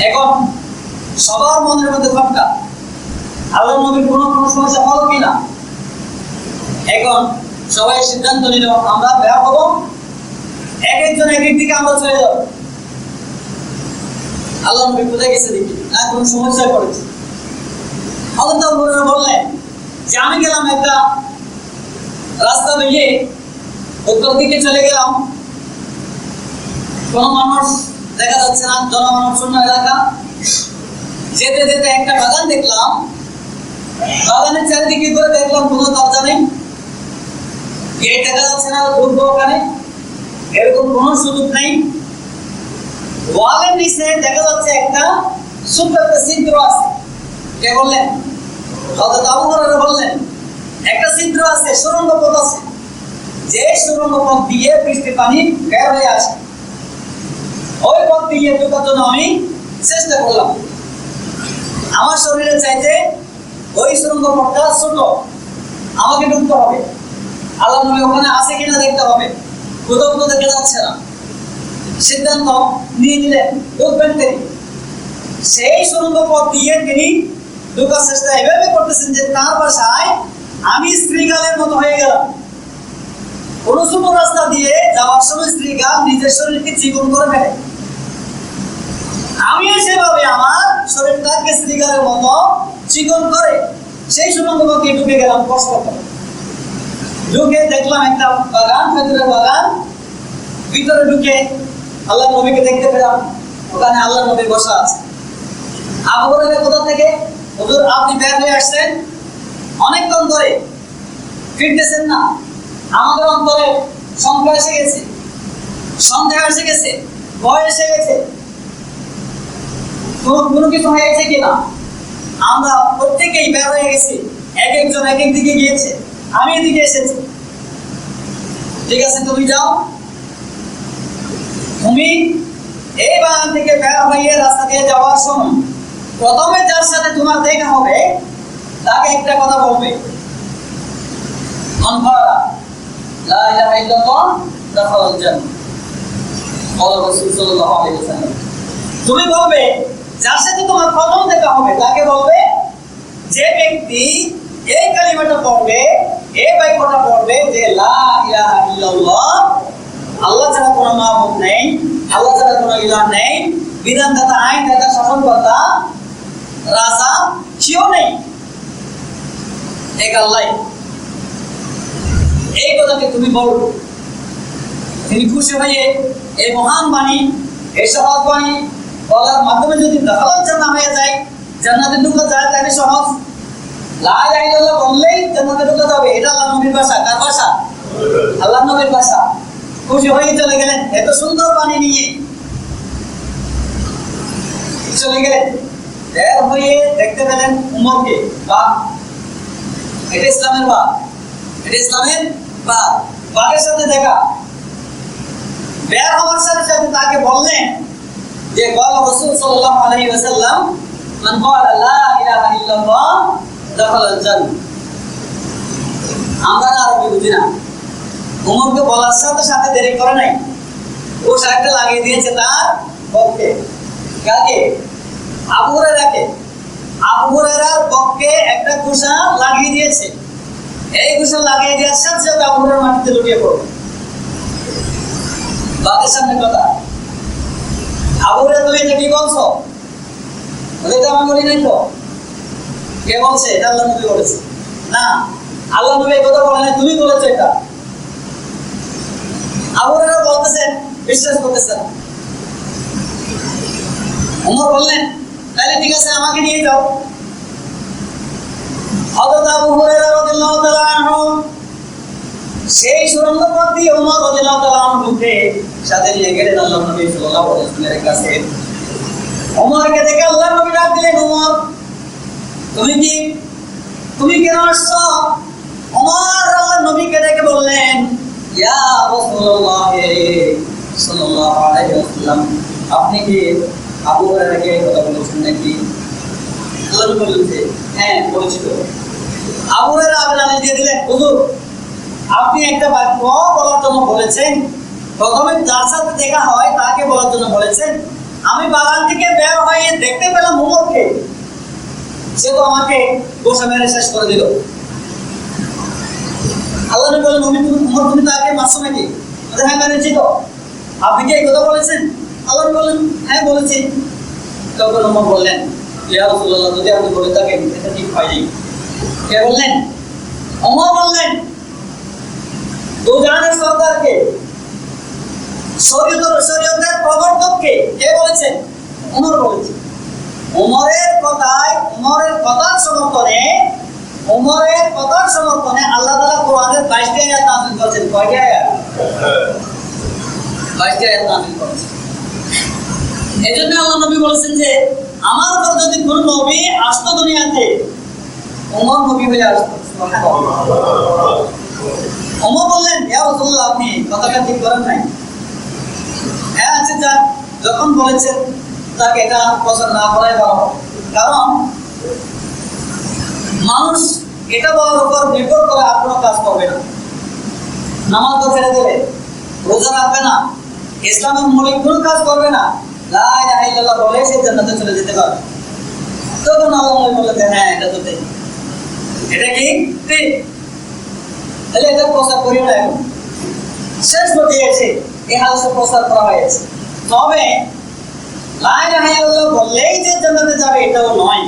এখন সবার মনের মধ্যে ভাবটা আল্লাহ নবীর কোনো সমস্যা হলো কিনা। এখন সবাই সিদ্ধান্ত নিল আমরা বের হব, এক একজন এক এক দিকে আমরা চলে যাব। আল্লাহ নবী কোথায় গেছে দেখি, না কোনো সমস্যায় পড়েছে। হযরত আবু হুরায়রা বললেন যে আমি গেলাম একটা রাস্তা বেরিয়ে উত্তর দিকে চলে গেলাম, কোনো মানুষ দেখা যাচ্ছে না, জনমানব শূন্য এলাকা। যেতে যেতে একটা বাগান দেখলাম, বাগানের চারিদিকে করে দেখলাম কোনো দরজা নেই, গেট দেখা যাচ্ছে না, ঢুকবো ওখানে এরকম কোনো সুযোগ নেই। ওয়ালের নিচে দেখা যাচ্ছে একটা ছোট্ট একটা ছিদ্র আছে। কে বললেন? হযরত আবু হুরায়রা বললেন একটা ছিদ্র আছে, সুড়ঙ্গ পথ আছে, যে সুড়ঙ্গ পথ দিয়ে বৃষ্টির পানি বের হয়ে আসে। ওই পথ দিয়ে ঢোকার জন্য আমি চেষ্টা করলাম। আমার শরীরে চাইতে ওই সুড়ঙ্গ পথটা ছোট, আমাকে ঢুকতে হবে। আল্লাহ নবী ওখানে আছে কিনা দেখতে হবে, কোথাও তো দেখা যাচ্ছে না। সিদ্ধান্ত নিয়ে নিলেন ঢুকবেন তিনি। সেই সুড়ঙ্গ পথ দিয়ে তিনি ঢোকার চেষ্টা এভাবে করতেছেন যে তার বাসায় আমি স্ত্রীগালের মতো হয়ে গেলাম। কোন ছোট রাস্তা দিয়ে যাওয়ার সময় স্ত্রীগাল নিজের শরীরকে চিকন করে ফেলে, আমি সেভাবে আমার শরীরটাকে স্ত্রীগালের মতো চিকন করে সেই সুড়ঙ্গ পথে ঢুকে গেলাম কষ্ট করে। ঢুকে দেখলাম একটা বাগান, ভেতরে বাগান। ভিতরে ঢুকে আল্লাহ নবীকে দেখতে পেলাম, ওখানে আল্লাহ নবী বসা আছে। আবু হুরায়রা কোথা থেকে? হুজুর আপনি বের হয়ে আসছেন, অনেকক্ষণ ধরে ফিরতেছেন না, আমাদের অন্তরে সংখ্যা এসে গেছে, সন্দেহ এসে গেছে, ভয় এসে গেছে, কোনো কিছু হয়েছে কিনা। আমরা প্রত্যেকেই বের হয়ে গেছি, এক একজন এক এক দিকে গিয়েছে, আমি এদিকে এসেছি। ঠিক আছে, তুমি যাও। তুমি এই বাগান থেকে বের হয়ে রাস্তা দিয়ে যাওয়ার সময় প্রথমে যার সাথে তোমার দেখা হবে তাকে একটা কথা বলবে, মান ক্বালা লা ইলাহা ইল্লাল্লাহ দাখালাল জান্নাহ। আল্লাহ রাসূল সাল্লাল্লাহু আলাইহি ওয়াসাল্লাম, তুমি বলবে যার সাথে তোমার প্রথম দেখা হবে তাকে বলবে, যে ব্যক্তি এই কালিমাটা পড়বে, এই বাক্যটা পড়বে যে লা ইলাহা ইল্লাল্লাহ, আল্লাহ ছাড়া কোনো মাবুদ নেই, আল্লাহ ছাড়া কোনো ইলাহ নেই, বিধানদাতা, আইনদাতা, শাসনকর্তা, রাজা কেউ নেই, এক আল্লাহ। এই কথাকে তুমি বলো। তিনি খুশি হয়ে এই মহান বাণী, এই সহজ বাণী বলার মাধ্যমে যদি দাখালাল জান্নাহ হয়ে যায়, জান্নাতে ঢোকা যায়, তাহলে সহজ। লা ইলাহা ইল্লাল্লাহ বললেই জান্নাতে ঢোকা যাবে। এটা আল্লাহ নবীর ভাষা। কার ভাষা? আল্লাহ নবীর ভাষা। খুশি হয়ে চলে গেলেন, এত সুন্দর বাণী নিয়ে চলে গেলেন। বের হয়ে দেখতে পেলেন উমরকে, বাপ, এটা ইসলামের বাপ, এটা ইসলামের বাপ। বাপের সাথে দেখা। বের হওয়ার সাথে সাথে তাকে বললেন যে ক্বালা রাসূল সাল্লাল্লাহু আলাইহি ওয়াসাল্লাম, মান ক্বালা লা ইলাহা ইল্লাল্লাহ দাখালাল জান্নাহ। আমরা আরবি বুঝি না। উমরকে বলার সাথে সাথে দেরি করে নাই, ও সাহেবটা লাগিয়ে দিয়েছে তার পক্ষে। কাকে? আবু হুরায়রাকে। আবু হুরায়রার পক্ষে একটা কুশা লাগিয়ে দিয়েছে। এই কুশা লাগিয়ে দেওয়ার সাথে সাথে আবু হুরায়রা মাটিতে লুটিয়ে পড়বে। বাদের সামনে কথা। আবু হুরায়রা, তুমি এটা কি বলছো? এটা আমি বলি নাই তো। কে বলছে? এটা আল্লাহ নবী বলেছে। না, আল্লাহ নবী এই কথা বলে নাই, তুমি বলেছো এটা। আবু হুরায়রা বলতেছেন, বিশ্বাস করতেছেন। ওমর বললেন, তাহলে ঠিক আছে, আমাকে নিয়ে যাও। হযরত আবু হুরায়রা রাদিয়াল্লাহু তাআলা আনহু সেই সুরঙ্গ পথ দিয়ে ওমর রাদিয়াল্লাহু তাআলা আনহুকে সাথে নিয়ে গেলেন আল্লাহর নবী সাল্লাল্লাহু আলাইহি ওয়াসাল্লামের কাছে। ওমরকে দেখে আল্লাহর নবী ডাক দিলেন, ওমর তুমি কেন আসছো? ওমর আল্লাহর নবীকে ডেকে বললেন, ইয়া রাসূলুল্লাহ সাল্লাল্লাহু আলাইহি ওয়াসাল্লাম, আপনি কি আবু হুরায়রাকে কথা বলেছেন নাকি? আল্লাহর নবী বললেন, হ্যাঁ বলেছি তো। আবু হুরায়রা আবেদন দিয়ে দিলেন, হুজুর আপনি একটা বাক্য বলার জন্য বলেছেন, প্রথমে যার সাথে দেখা হয় তাকে বলার জন্য বলেছেন। আমি বাগান থেকে বের হয়ে দেখতে পেলাম ওমরকে, সে তো আমাকে গোসা মেরে শেষ করে দিল। আল্লাহ নবী বললেন, ওমর তুমি তাকে মারছো নাকি? হ্যাঁ মেরেছি তো। আপনি কি এই কথা বলেছেন? আল্লাহ নবী বললেন, হ্যাঁ বলেছি। তখন ওমর বললেন, ইয়া রাসূলুল্লাহ, যদি আপনি বলে থাকেন এটা ঠিক হয়নি। কে বললেন? ওমর বললেন, দু জাহানের সরদারকে, শরীয়তের প্রবর্তককে কে বলেছেন? ওমর বলেছে। ওমরের কথার সমর্থনে আল্লাহ তাআলা কোরআনের 22টি আয়াত নাযিল করেছেন। কয়টি আয়াত? 22টি আয়াত নাযিল করেছেন। এজন্য আল্লাহ নবী বলেছেন যে আমার পর যদি কোন নবী আসতো দুনিয়াতে, ওমর নবী হয়ে আসতো। সুবহানাল্লাহ। ওমর বললেন, ইয়া রাসূলুল্লাহ, আপনি কথাটা ঠিক করেন নাই। হ্যাঁ আচ্ছা যা, যখন বলেছেন তাকে এটা প্রচার না করাই ভালো। কারণ মানুষ এটা বলার উপর নির্ভর করে আর কোনো কাজ করবে না, নামাজ তো ছেড়ে দেবে, রোজা রাখবে না, ইসলামের মৌলিক কোনো কাজ করবে না, লা ইলাহা ইল্লাল্লাহ বলে সে জান্নাতে চলে যেতে পারবে। তখন আল্লাহ বললেন, হ্যাঁ এটা তো ঠিক, এটা কি ঠিক, তাহলে এটা প্রচার করি না। এখন শেষ হতে গেছে, এই হাদিসে প্রচার করা হয়েছে। তবে লা ইলাহা ইল্লাল্লাহ বললেই যে জান্নাতে যাবে এটাও নয়।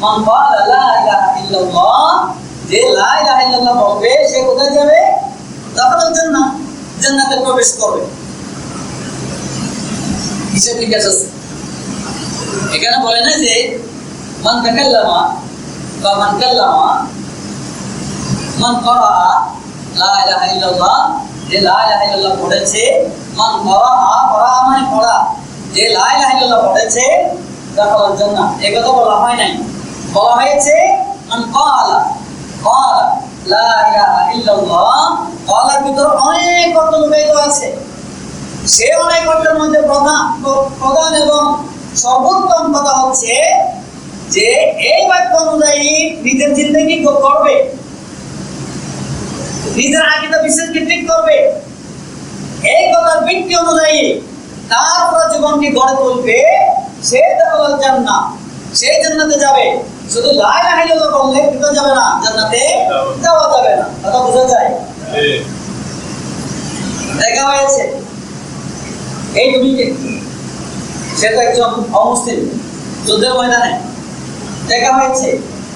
মান ক্বালা লা ইলাহা ইল্লাল্লাহ, যে লা ইলাহা ইল্লাল্লাহ বলবে সে কোথায় যাবে? দাখালাল জান্নাহ, জান্নাতে প্রবেশ করবে। হিসাব নিকাশ আছে। এখানে বলে না যে মান তাকাল্লামা বা মান কাল্লামা মান ক্বারা লা ইলাহা ইল্লাল্লাহ, যে লা ইলাহা ইল্লাল্লাহ পড়েছে, মান ক্বারা মানে পড়া, যে লা ইলাহা ইল্লাল্লাহ পড়েছে দাখালাল জান্নাহ, এই কথা বলা হয় নাই। বলা হয়েছে মান ক্বালা লা ইলাহা ইল্লাল্লাহ। ক্বালার ভিতরে অনেক অর্থ লুকায়িত আছে। সে অনেক অর্থের মধ্যে প্রধান এবং সর্বোত্তম কথা হচ্ছে যে এই বাক্য অনুযায়ী নিজের জিন্দেগি করবে, নিজের আকীদা বিশ্বাসকে ঠিক করবে, এই কথার ভিত্তি অনুযায়ী তারপর জীবনকে গড়ে তুলবে, সে দাখালাল জান্নাহ, সে জান্নাতে যাবে। শুধু লা ইলাহা ইল্লাল্লাহ বললে ভিতরে যাবে না, জান্নাতে যাওয়া যাবে না। কথা বোঝা যায়? দেখা হয়েছে এই নবীকে, সে তো একজন অমুসলিম, যুদ্ধের ময়দানে দেখা হয়েছে।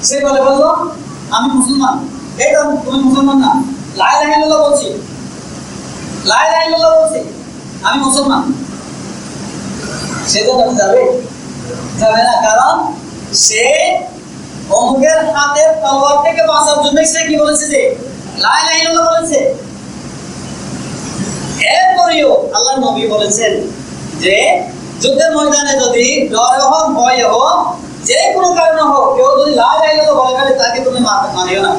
সে বলল আমি মুসলমান। এই তো তুমি মুসলমান না, লা ইলাহা ইল্লাল্লাহ বলছি, লা ইলাহা ইল্লাল্লাহ বলছি, আমি মুসলমান। সে তো যাবে না, কারণ সে অমুকের হাতের তলোয়ার থেকে বাঁচার জন্য সে কি বলেছে? যে লা ইলাহা ইল্লাল্লাহ বলেছে। এরপরেও আল্লাহর নবী বলেছেন যে যুদ্ধের ময়দানে যদি ডরে হোক, ভয়ে হোক, যে কোনো কারণে হোক, কেউ যদি লা ইলাহা ইল্লাল্লাহ বলে ফেলে তাকে তুমি মানিও না।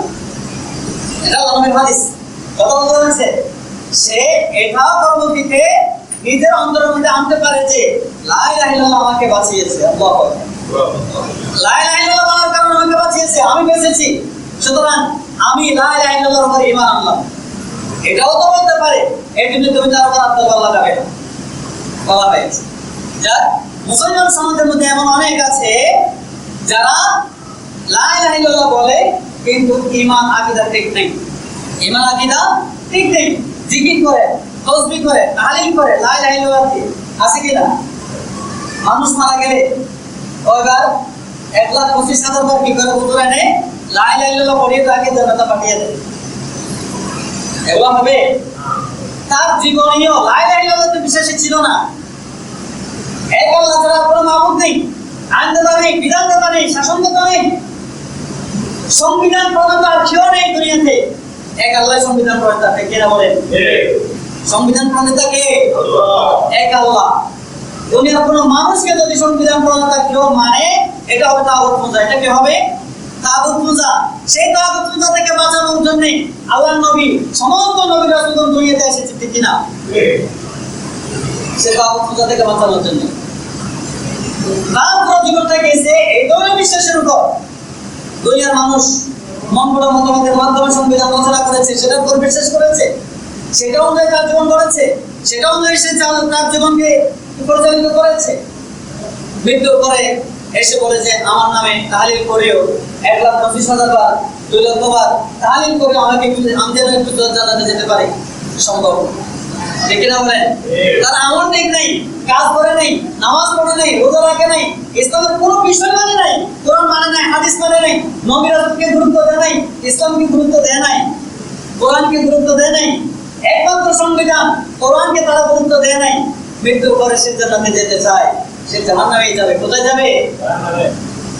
এটা আল্লাহর নবীর হাদিস। কথা বলতে হচ্ছে সে এটা পরবর্তীতে নিজের অন্তরের মধ্যে আনতে পারে যে লা ইলাহা ইল্লাল্লাহ আমাকে বাঁচিয়েছে, আল্লাহু আকবার, লা ইলাহা ইল্লাল্লাহ বলার কারণে আমাকে বাঁচিয়েছে, আমি বেঁচেছি, সুতরাং আমি লা ইলাহা ইল্লাল্লাহর উপর ঈমান আনলাম। এটাও তো বলতে পারে, এর জন্য তুমি তার উপর আত্মবল লাগাবে না, বলা হয়েছে। যার মুসলমান সমাজের মধ্যে এমন অনেক আছে যারা লা ইলাহা ইল্লাল্লাহ বলে কিন্তু ঈমান আকীদা ঠিক নেই, ঈমান আকীদা ঠিক নেই। জিকির করে, তাসবিহ করে, তাহলিল করে, লা ইলাহা ইল্লাল্লাহ আছে কিনা? মানুষ মারা গেলে ওইবার 1,25,000 বার কি করে হুজুর এনে লা ইলাহা ইল্লাল্লাহ পড়িয়ে তাকে জান্নাতে পাঠিয়ে দেয়। এগুলো হবে? তার জীবনেও লা ইলাহা ইল্লাল্লাহতে বিশ্বাসী ছিল না। এক আল্লাহ ছাড়া কোনো মাবুদ নেই, আইনদাতা নেই, বিধানদাতা নেই, শাসনদাতা নেই, সংবিধান প্রণেতা কেউ নেই দুনিয়াতে। এক আল্লাহ সংবিধান প্রণেতা, ঠিক কিনা বলেন? সংবিধান প্রণেতা কে? এক আল্লাহ। দুনিয়ার কোনো মানুষকে যদি সংবিধান প্রণেতা কেউ মানে, এটা হবে তাগুত পূজা। এটা কি হবে? তাগুত পূজা। সেই তাগুত পূজা থেকে বাঁচানোর জন্য আল্লাহর নবী, সমস্ত নবী রাসূলগণ দুনিয়াতে এসেছে, ঠিক কিনা? সে তাগুত পূজা থেকে বাঁচানোর জন্য তার পুরো জীবনটা গেছে এই ধরনের বিশ্বাসের উপর। দুনিয়ার মানুষ মন গড়া মতামতের মাধ্যমে সংবিধান রচনা করেছে, সেটার উপর বিশ্বাস করেছে, সেটা অনুযায়ী তার জীবন গড়েছে, সেটা অনুযায়ী সে তার জীবনকে পরিচালিত করেছে। মৃত্যুর পরে এসে বলে যে আমার নামে তাহলিল করেও 1,25,000 বার, 2 লক্ষ বার তাহলিল করে আমাকে আমি যেন একটু জান্নাতে যেতে পারি, সম্ভব? ঠিক না বলেন? তার আমল ঠিক নেই, কাজ করে নেই, নামাজ পড়ে নেই, রোজা রাখে নেই, ইসলামের কোনো বিষয় মানে নাই, কোরআন মানে নাই, হাদিস মানে নাই, নবী রাসূলকে গুরুত্ব দেয় নাই, ইসলামকে গুরুত্ব দেয় নাই, কোরআনকে গুরুত্ব দেয় নাই, একমাত্র সংবিধান কোরআনকে তারা গুরুত্ব দেয় নাই। মৃত্যুর পরে সে জান্নাতে যেতে চায়, সে জাহান্নামে যাবে। কোথায় যাবে?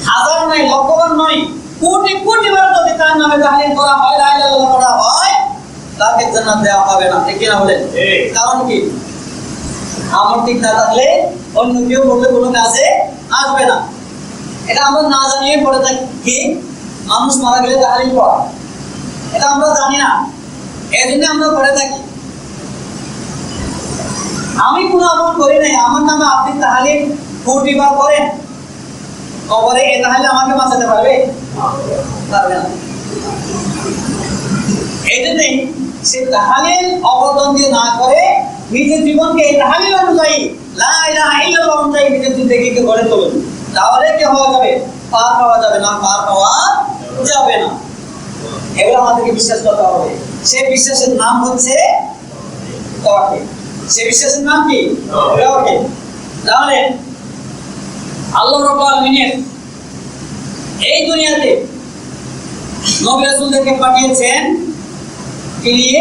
হাজার নয়, লক্ষবার নয়, কোটি কোটি বার যদি তার নামে তাহলিল করা হয়, লা ইলাহা ইল্লাল্লাহ পড়া হয়, তাকে জান্নাত দেওয়া হবে না। ঠিক কিনা বলেন? কারণ কি? আমল ঠিক না থাকলে অন্য কেউ বললে কোনো কাজে আসবে না। এটা আমরা না জানিয়ে পড়ে থাকি কি মানুষ মারা গেলে তাহলিল পড়া, এটা আমরা জানি না, এই জন্য আমরা পড়ে থাকি। আমি কোনো আমল করি নাই, আমার নামে আপনি তাহলিল কোটি বার করেন, কবরে এ তাহলে আমাকে বাঁচাতে পারবে? পারবে না। এই জন্যই সে তাহলিল অবদন্দি না করে নিজের জীবনকে এই তাহলিল অনুযায়ী, লা ইলাহা ইল্লাল্লাহ অনুযায়ী নিজের জিন্দেগিকে গড়ে তুলুন। তাহলে কি হওয়া যাবে? পার পাওয়া যাবে না, পার পাওয়া যাবে না। এগুলো আমাদেরকে বিশ্বাস করতে হবে। সেই বিশ্বাসের নাম হচ্ছে তাওহীদ। সেই বিশ্বাসের নাম কি? তাওহীদ। তাহলে আল্লাহ রাব্বুল আলামিন এই দুনিয়াতে নবী রাসূলদেরকে পাঠিয়েছেন কি নিয়ে?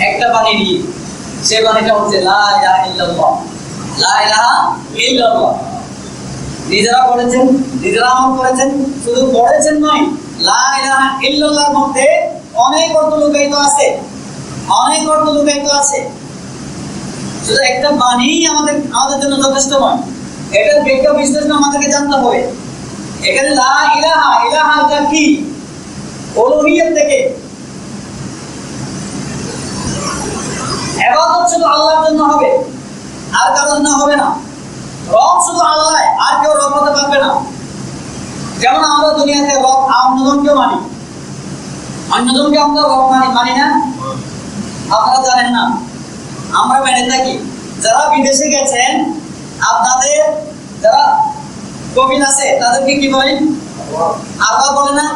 একটা বাণী নিয়ে। সে বাণীটা হচ্ছে লা ইলাহা ইল্লাল্লাহ, লা ইলাহা ইল্লাল্লাহ। নিজেরা পড়েছেন, নিজেরা আমল করেছেন, শুধু পড়েছেন নয়, লা ইলাহা ইল্লাল্লাহর মধ্যে অনেক অর্থ লুকায়িত আছে, অনেক অর্থ লুকায়িত আছে। শুধু একটা বাণী আমাদের জন্য যথেষ্ট নয়, এটার ব্যাখ্যা বিশ্লেষণ আমাদেরকে জানতে হবে। এখানে লা ইলাহা, ইলাহা কি? উলুহিয়ত থেকে। ইবাদত শুধু আল্লাহর জন্য হবে, আর কারোর জন্য হবে না। রব শুধু আল্লাহ, আর কেউ রব হতে পারবে না। যেমন আমরা দুনিয়াতে রব অন্যজনকে মানি, অন্যজনকে আমরা রব মানি না? আপনারা জানেন না, আমরা মেনে থাকি। যারা বিদেশে গেছেন, আপনাদের যারা কবিন আছে তাদেরকে কি বলেন? আরবাব বলে না?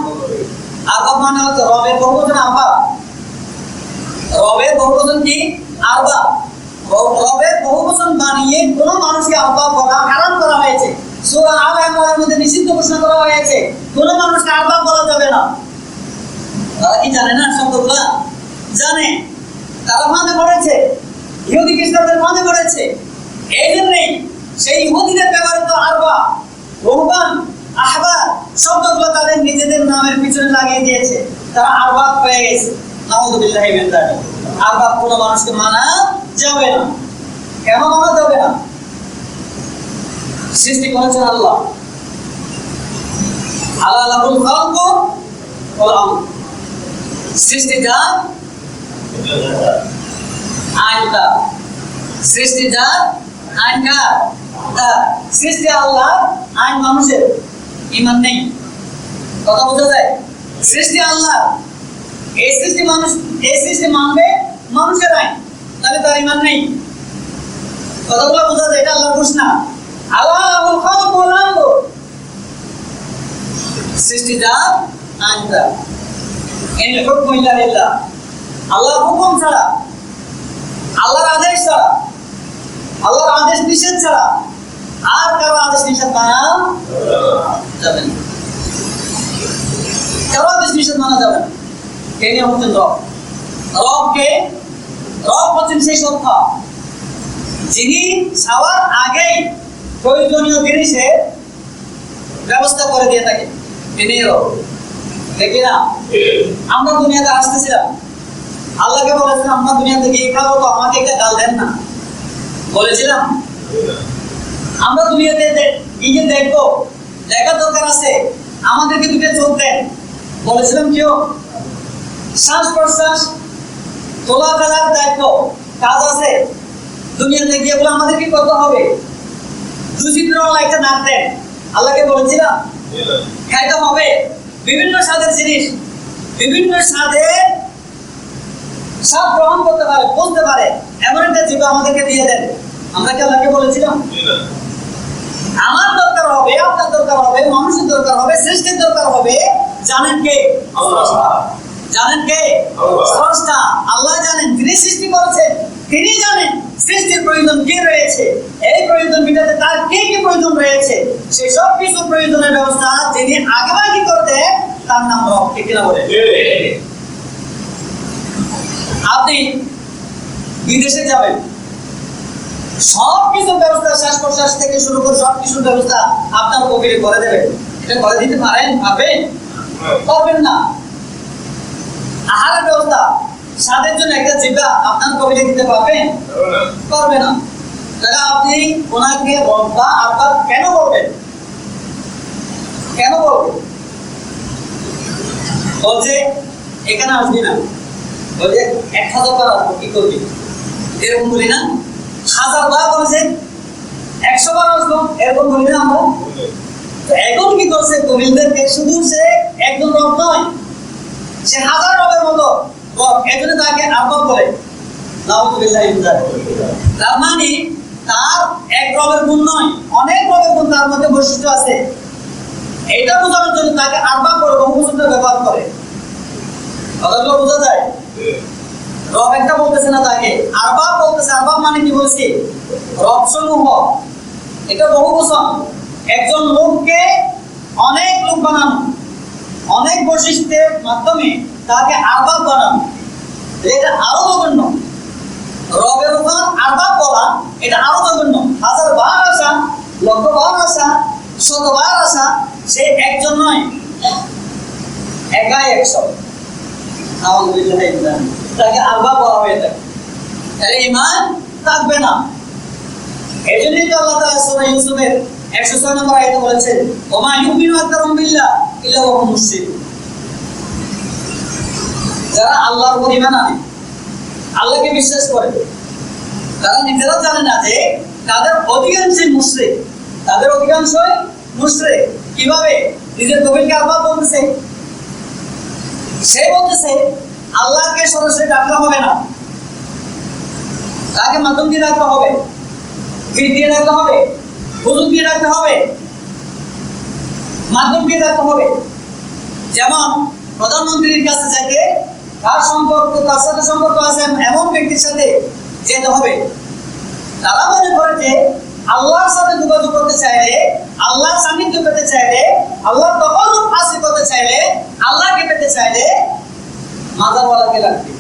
আরবাব মানে হচ্ছে রবের বহুবচন আরবাব। রবের বহুবচন কি? আরবাব। রবের বহুবচন বানিয়ে কোন মানুষকে আরবাব বলা হারাম করা হয়েছে। সূরা আল ইমরানের মধ্যে নিষিদ্ধ ঘোষণা করা হয়েছে, কোন মানুষকে আরবাব বলা যাবে না। তারা কি জানে না শব্দগুলো? জানে, তারা মানে পড়েছে, ইহুদি খ্রিস্টানদের মানে পড়েছে। এই জন্যই সেই ইহুদিদের ব্যবহৃত আরবাব, রুহবান, আহবার শব্দগুলো তাদের নিজেদের নামের পিছনে লাগিয়ে দিয়েছে, তারা আরবাব হয়ে গেছে। নাউযুবিল্লাহি মিন যালিক। আরবাব কোনো মানুষকে মানা যাবে না। কেন মানা যাবে না? সৃষ্টি করেছেন আল্লাহ। আল্লাহ লাহুল খালকু ওয়াল আমর। সৃষ্টি যার, আইনকার। সৃষ্টি যার, আইনকার। সৃষ্টি আল্লাহ, আইন মানুষের। ঈমান নেই, কথা বোঝা যায়? সৃষ্টি আল্লাহ, এই সৃষ্টি মানুষ, এই সৃষ্টি মানবে মানুষের আইন, তাহলে তার ঈমান নেই। কথাগুলো বোঝা যায়? এটা আল্লাহর ঘোষণা। আল্লাহ লাহুল খালকু ওয়াল আমর। সৃষ্টি যার, আইনকার। ইনিল হুকমু ইল্লা লিল্লাহ। আল্লাহর হুকুম ছাড়া, আল্লাহর আদেশ ছাড়া, আল্লাহর আদেশ নিষেধ ছাড়া আর কারো আদেশ নিষেধ মানা যাবে না। কারো আদেশ নিষেধ মানা যাবে না। কে নিয়ে হচ্ছেন রব? রবকে, রব হচ্ছেন সেই সত্তা যিনি চাওয়ার আগেই প্রয়োজনীয় জিনিসের ব্যবস্থা করে দিয়ে থাকেন। তিনি রব। দেখি না? আমরা দুনিয়াতে আসতেছিলাম, আল্লাহকে বলেছিলাম আমরা দুনিয়াতে গিয়ে খাবো, তো আমাকে একটা ডাল দেন না, বলেছিলাম? আমরা দুনিয়াতে গিয়ে দেখবো, দেখার দরকার আছে, আমাদেরকে দুটো চোখ দেন, বলেছিলাম কেউ? শ্বাস প্রশ্বাস তোলা ফেলার দায়িত্ব কাজ আছে, দুনিয়াতে গিয়ে বলে আমাদের কি করতে হবে? দুচিত্র একটা নাক দেন, আল্লাহকে বলেছিলাম? খাইতে হবে বিভিন্ন স্বাদের জিনিস, বিভিন্ন স্বাদের স্বাদ গ্রহণ করতে পারে, বলতে পারে, এমন একটা জীব আমাদেরকে দিয়ে দেন, আমরা কি আল্লাহকে বলেছিলাম? আমার দরকার হবে, আপনার দরকার হবে, মানুষের দরকার হবে, সৃষ্টির দরকার হবে, জানেন কে? জানেন কে? স্রষ্টা আল্লাহ জানেন, তিনি সৃষ্টি করেছেন, তিনি জানেন সৃষ্টির প্রয়োজন কি রয়েছে, এই প্রয়োজন মেটাতে তার কি কি প্রয়োজন রয়েছে, সেই সব কিছু প্রয়োজনের ব্যবস্থা যিনি আগেভাগে করে দেন তার নাম রব। ঠিক কিনা বলে? আপনি বিদেশে যাবেন, সব কিছুর ব্যবস্থা, শ্বাস প্রশ্বাস থেকে শুরু করে সব কিছুর ব্যবস্থা আপনার কবিরে করে দেবেন, এটা করে দিতে পারেন? পারবেন? পারবেন না। আহারের ব্যবস্থা, স্বাদের জন্য একটা জিভা আপনার কবিরে দিতে পারবেন? পারবে না। তাহলে আপনি ওনাকে রব্বা আব্বা কেন বলবেন? কেন বলবেন? বলছে এখানে আসবি না, বলছে 1000 বার আসবো, কি করবি? এরকম বলি না? 1000 বার বলেছে 100 বার আসবো, এরকম বলি না আমরা? এখন কি করছে কবিলদেরকে? শুধু সে একজন রব নয়, সে হাজার রবের মতো রব, এজন্য তাকে আব্বা বলে। তার মানে তার এক রবের গুণ নয়, অনেক রবের গুণ তার মধ্যে বৈশিষ্ট্য আছে, এটা বোঝানোর জন্য তাকে আব্বা করে বহুবচন ব্যবহার করে। কথাগুলো বোঝা যায়? রব একটা বলতেছে না, তাকে আরবাব বলতেছে। আরবাব মানে কি বলছি? রব সমূহ, এটা বহুবচন। একজন লোককে অনেক লোক বানানো, অনেক বৈশিষ্ট্যের মাধ্যমে তাকে আরবাব বানানো, এটা আরো জঘন্য। রবের উপর আরবাব বলা এটা আরো জঘন্য। 1000 বার আসা, লক্ষ বার আসা, 100 বার আসা, সে একজন নয়, একাই 100। তাকে আরবাব বলা হয়ে থাকে, তাহলে ঈমান থাকবে না। এই জন্যই তো আল্লাহ তাআলা সূরা ইউসুফের 106 নম্বর আয়াতে বলেছেন, ওমা ইউমিনু আকতারুহুম বিল্লাহ ইল্লা ওয়া হুম মুশরিকুন। যারা আল্লাহর উপর ঈমান আনে, আল্লাহকে বিশ্বাস করে, তারা নিজেরা জানে না যে তাদের অধিকাংশই মুশরিক, তাদের অধিকাংশই মুশরিক। কিভাবে? নিজের কবিরকে আরবাব বলতেছে, সে বলতেছে আল্লাহকে সরাসরি ডাকতে হবে না, তাকে মাধ্যম দিয়ে ডাকতে হবে, ফির দিয়ে ডাকতে হবে, হুজুর দিয়ে ডাকতে হবে, মাধ্যম দিয়ে ডাকতে হবে। যেমন প্রধানমন্ত্রীর কাছে যাইতে তার সম্পর্ক, তার সাথে সম্পর্ক আছে এমন ব্যক্তির সাথে যেতে হবে। তারা মনে করে যে আল্লাহর সাথে যোগাযোগ করতে চাইলে, আল্লাহর সান্নিধ্য পেতে চাইলে, আল্লাহর তকররুব হাসিল করতে চাইলে, আল্লাহকে পেতে চাইলে মাজারওয়ালাকে লাগবে,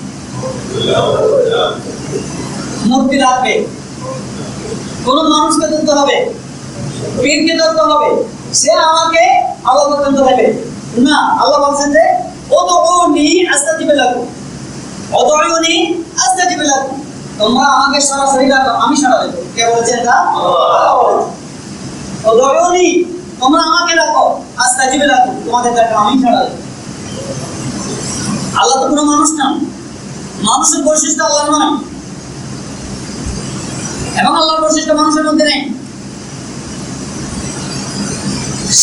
মূর্তি লাগবে, কোন মানুষকে ধরতে হবে, পীরকে ধরতে হবে, সে আমাকে আল্লাহ পর্যন্ত দেবে না। আল্লাহ বলছেন যে উদউনি আস্তাজিব লাকুম, উদউনি আস্তাজিব লাকুম, তোমরা আমাকে সরাসরি ডাকো, আমি সাড়া দেব। কে বলেছে এটা? আল্লাহ বলেছে। উদউনি, তোমরা আমাকে ডাকো, আস্তাজিব লাকুম, তোমাদের ডাকো আমি সাড়া দেব। আল্লাহ তো কোনো মানুষ না, মানুষের বৈশিষ্ট্য আল্লাহ নয়, এবং আল্লাহর বৈশিষ্ট্য মানুষের মধ্যে নেই।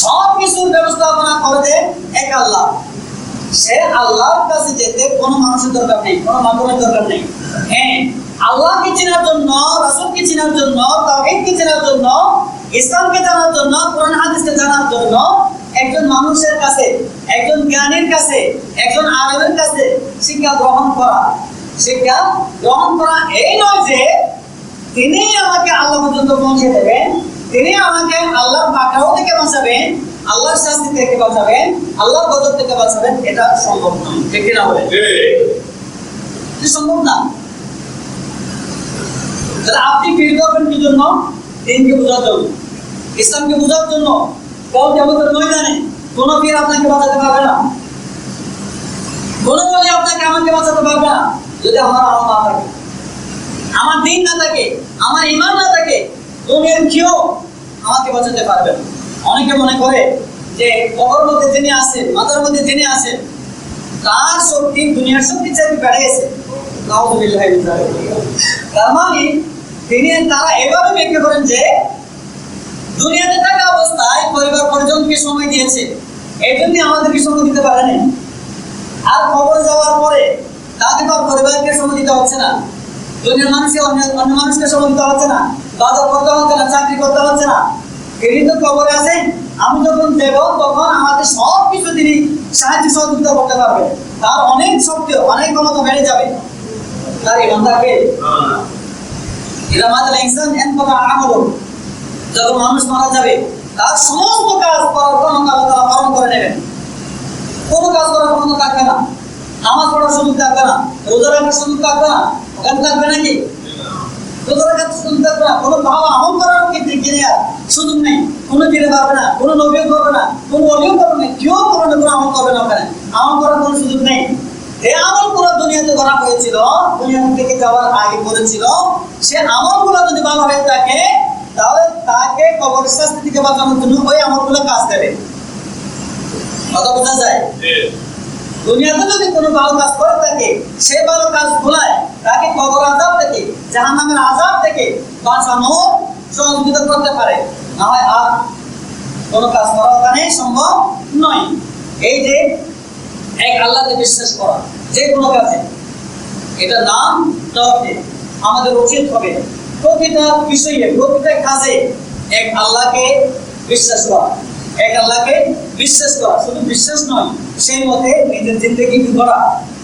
সব কিছুর ব্যবস্থাপনা করে দেন এক আল্লাহ। সে আল্লাহর কাছে যেতে কোনো মানুষের দরকার নেই, কোনো মাধ্যমের দরকার নেই। হ্যাঁ, আল্লাহকে চেনার জন্য, রাসূলকে চেনার জন্য, তাওহীদকে চেনার জন্য, ইসলামকে জানার জন্য, কোরআন হাদিসকে জানার জন্য একজন মানুষের কাছে, একজন জ্ঞানীর কাছে, একজন আলেমের কাছে শিক্ষা গ্রহণ করা। শিক্ষা গ্রহণ করা এই নয় যে তিনি আমাকে আল্লাহ পর্যন্ত পৌঁছে দেবেন, তিনি আমাকে আল্লাহর পাকড়াও থেকে বাঁচাবেন, আল্লাহর শাস্তি থেকে বাঁচাবেন, আল্লাহর গজব থেকে বাঁচাবেন, এটা সম্ভব নয়। ঠিক কিনা বলেন? এটা সম্ভব না। তাহলে আপনি ফিরে যাবেন কি জন্য? দিনকে বোঝার জন্য, ইসলামকে বোঝার জন্য। কাল কিয়ামতের ময়দানে কোনো পীর আপনাকে বাঁচাতে পারবে না, কোনো বলে আপনাকে আমাকে বাঁচাতে পারবে না যদি আমার আমল না থাকে, আমার দিন না থাকে, আমার ঈমান না থাকে, দুনিয়ার কেউ আমাকে বাঁচাতে পারবে না। অনেকে মনে করে যে কবরের মধ্যে যিনি আছেন, মাথার মধ্যে যিনি আছেন, তার শক্তি দুনিয়ার শক্তি চাইতে বেড়ে গেছে। নাউযুবিল্লাহি মিন যালিক। তার মানে তারা এভাবে ব্যাখ্যা করেন যে দুনিয়াতে থাকা অবস্থায় পরিবার পরিজনকে সময় দিয়েছে, এই জন্য আমাদেরকে সময় দিতে পারে নাই। আর কবরে যাওয়ার পরে তাকে তো পরিবারকে সময় দিতে হচ্ছে না, দুনিয়ার মানুষকে অন্য মানুষকে সময় দিতে হচ্ছে না, বাজার করতে হচ্ছে না, চাকরি করতে হচ্ছে না। তিনি তো কবরে আছেন, আমি যখন দেব তখন আমাদের সব কিছু তিনি সাহায্য সহযোগিতা করতে পারবেন। তার অনেক শক্তি, অনেক ক্ষমতা বেড়ে যাবে। তার ঈমান থাকে। ইযা মাতাল ইনসান ইনকাতা আমালু, যখন মানুষ মারা যাবে তার সমস্ত কাজ করার ক্ষমতা আল্লাহ তাআলা পালন করে নেবেন। কোনো কাজ করার ক্ষমতা থাকবে না, নামাজ পড়ার সুযোগ থাকবে না, রোজা রাখার সুযোগ থাকবে না, ওখানে থাকবে নাকি? রোজা রাখার সুযোগ থাকবে না, কোনো ভালো আমল করার ক্ষেত্রে কিনে আর সুযোগ নেই। কোনো দিতে পারবে না, কোনো নবীও করবে না, কোনো অলিও করবে না, কেউ করবে না, কোনো আমল করবে না। ওখানে আমল করার কোনো সুযোগ নেই। যে আমলগুলো দুনিয়াতে করা হয়েছিল, দুনিয়া থেকে যাওয়ার আগে করেছিল, সে আমলগুলো যদি ভালো হয়ে থাকে তাহলে তাকে কবরের শাস্তি থেকে বাঁচানোর জন্য ওই আমলগুলো কাজ দেবে। কথা বোঝা যায়? দুনিয়াতে যদি কোনো ভালো কাজ করে থাকে, সে ভালো কাজ গুলায় তাকে কবর আযাব থেকে, জাহান্নামের আযাব থেকে বাঁচানো সহযোগিতা করতে পারে। না হয় আর কোনো কাজ করা ওখানে সম্ভব নয়। এই যে এক আল্লাহকে বিশ্বাস করা যে কোনো কাজে, এটা নাম তাওহীদ। আমাদের উচিত হবে প্রতিটা বিষয়ে, প্রতিটা কাজে এক আল্লাহকে বিশ্বাস করা, এক আল্লাহকে বিশ্বাস করা। শুধু বিশ্বাস নয়, সেই মতে নিজের জিন্দেগি কি করা,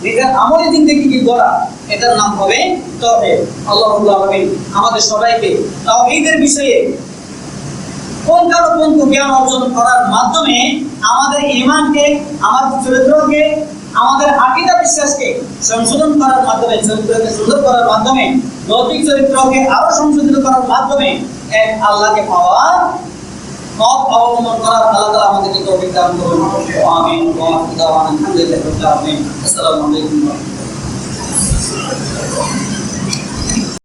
নিজের আমলে জিন্দেগি কি করা, এটার নাম হবে তাওহীদ। আল্লাহ রাব্বুল আলামিন আমাদের সবাইকে তাওহীদের বিষয়ে কোন জ্ঞান অর্জন করার মাধ্যমে আমাদের ঈমানকে, আমাদের চরিত্রকে, আমাদের আকীদা বিশ্বাসকে সংশোধন করার মাধ্যমে, চরিত্রকে সুন্দর করার মাধ্যমে, নৈতিক চরিত্রকে আরো সংশোধিত করার মাধ্যমে এক আল্লাহকে পাওয়ার পথ অবলম্বন করার আল্লাহ তাআলা আমাদেরকে তৌফিক দান করুন। আমিন। ওয়া আলহামদুলিল্লাহি রাব্বিল আলামিন। আসসালামু আলাইকুম ওয়া রাহমাতুল্লাহ।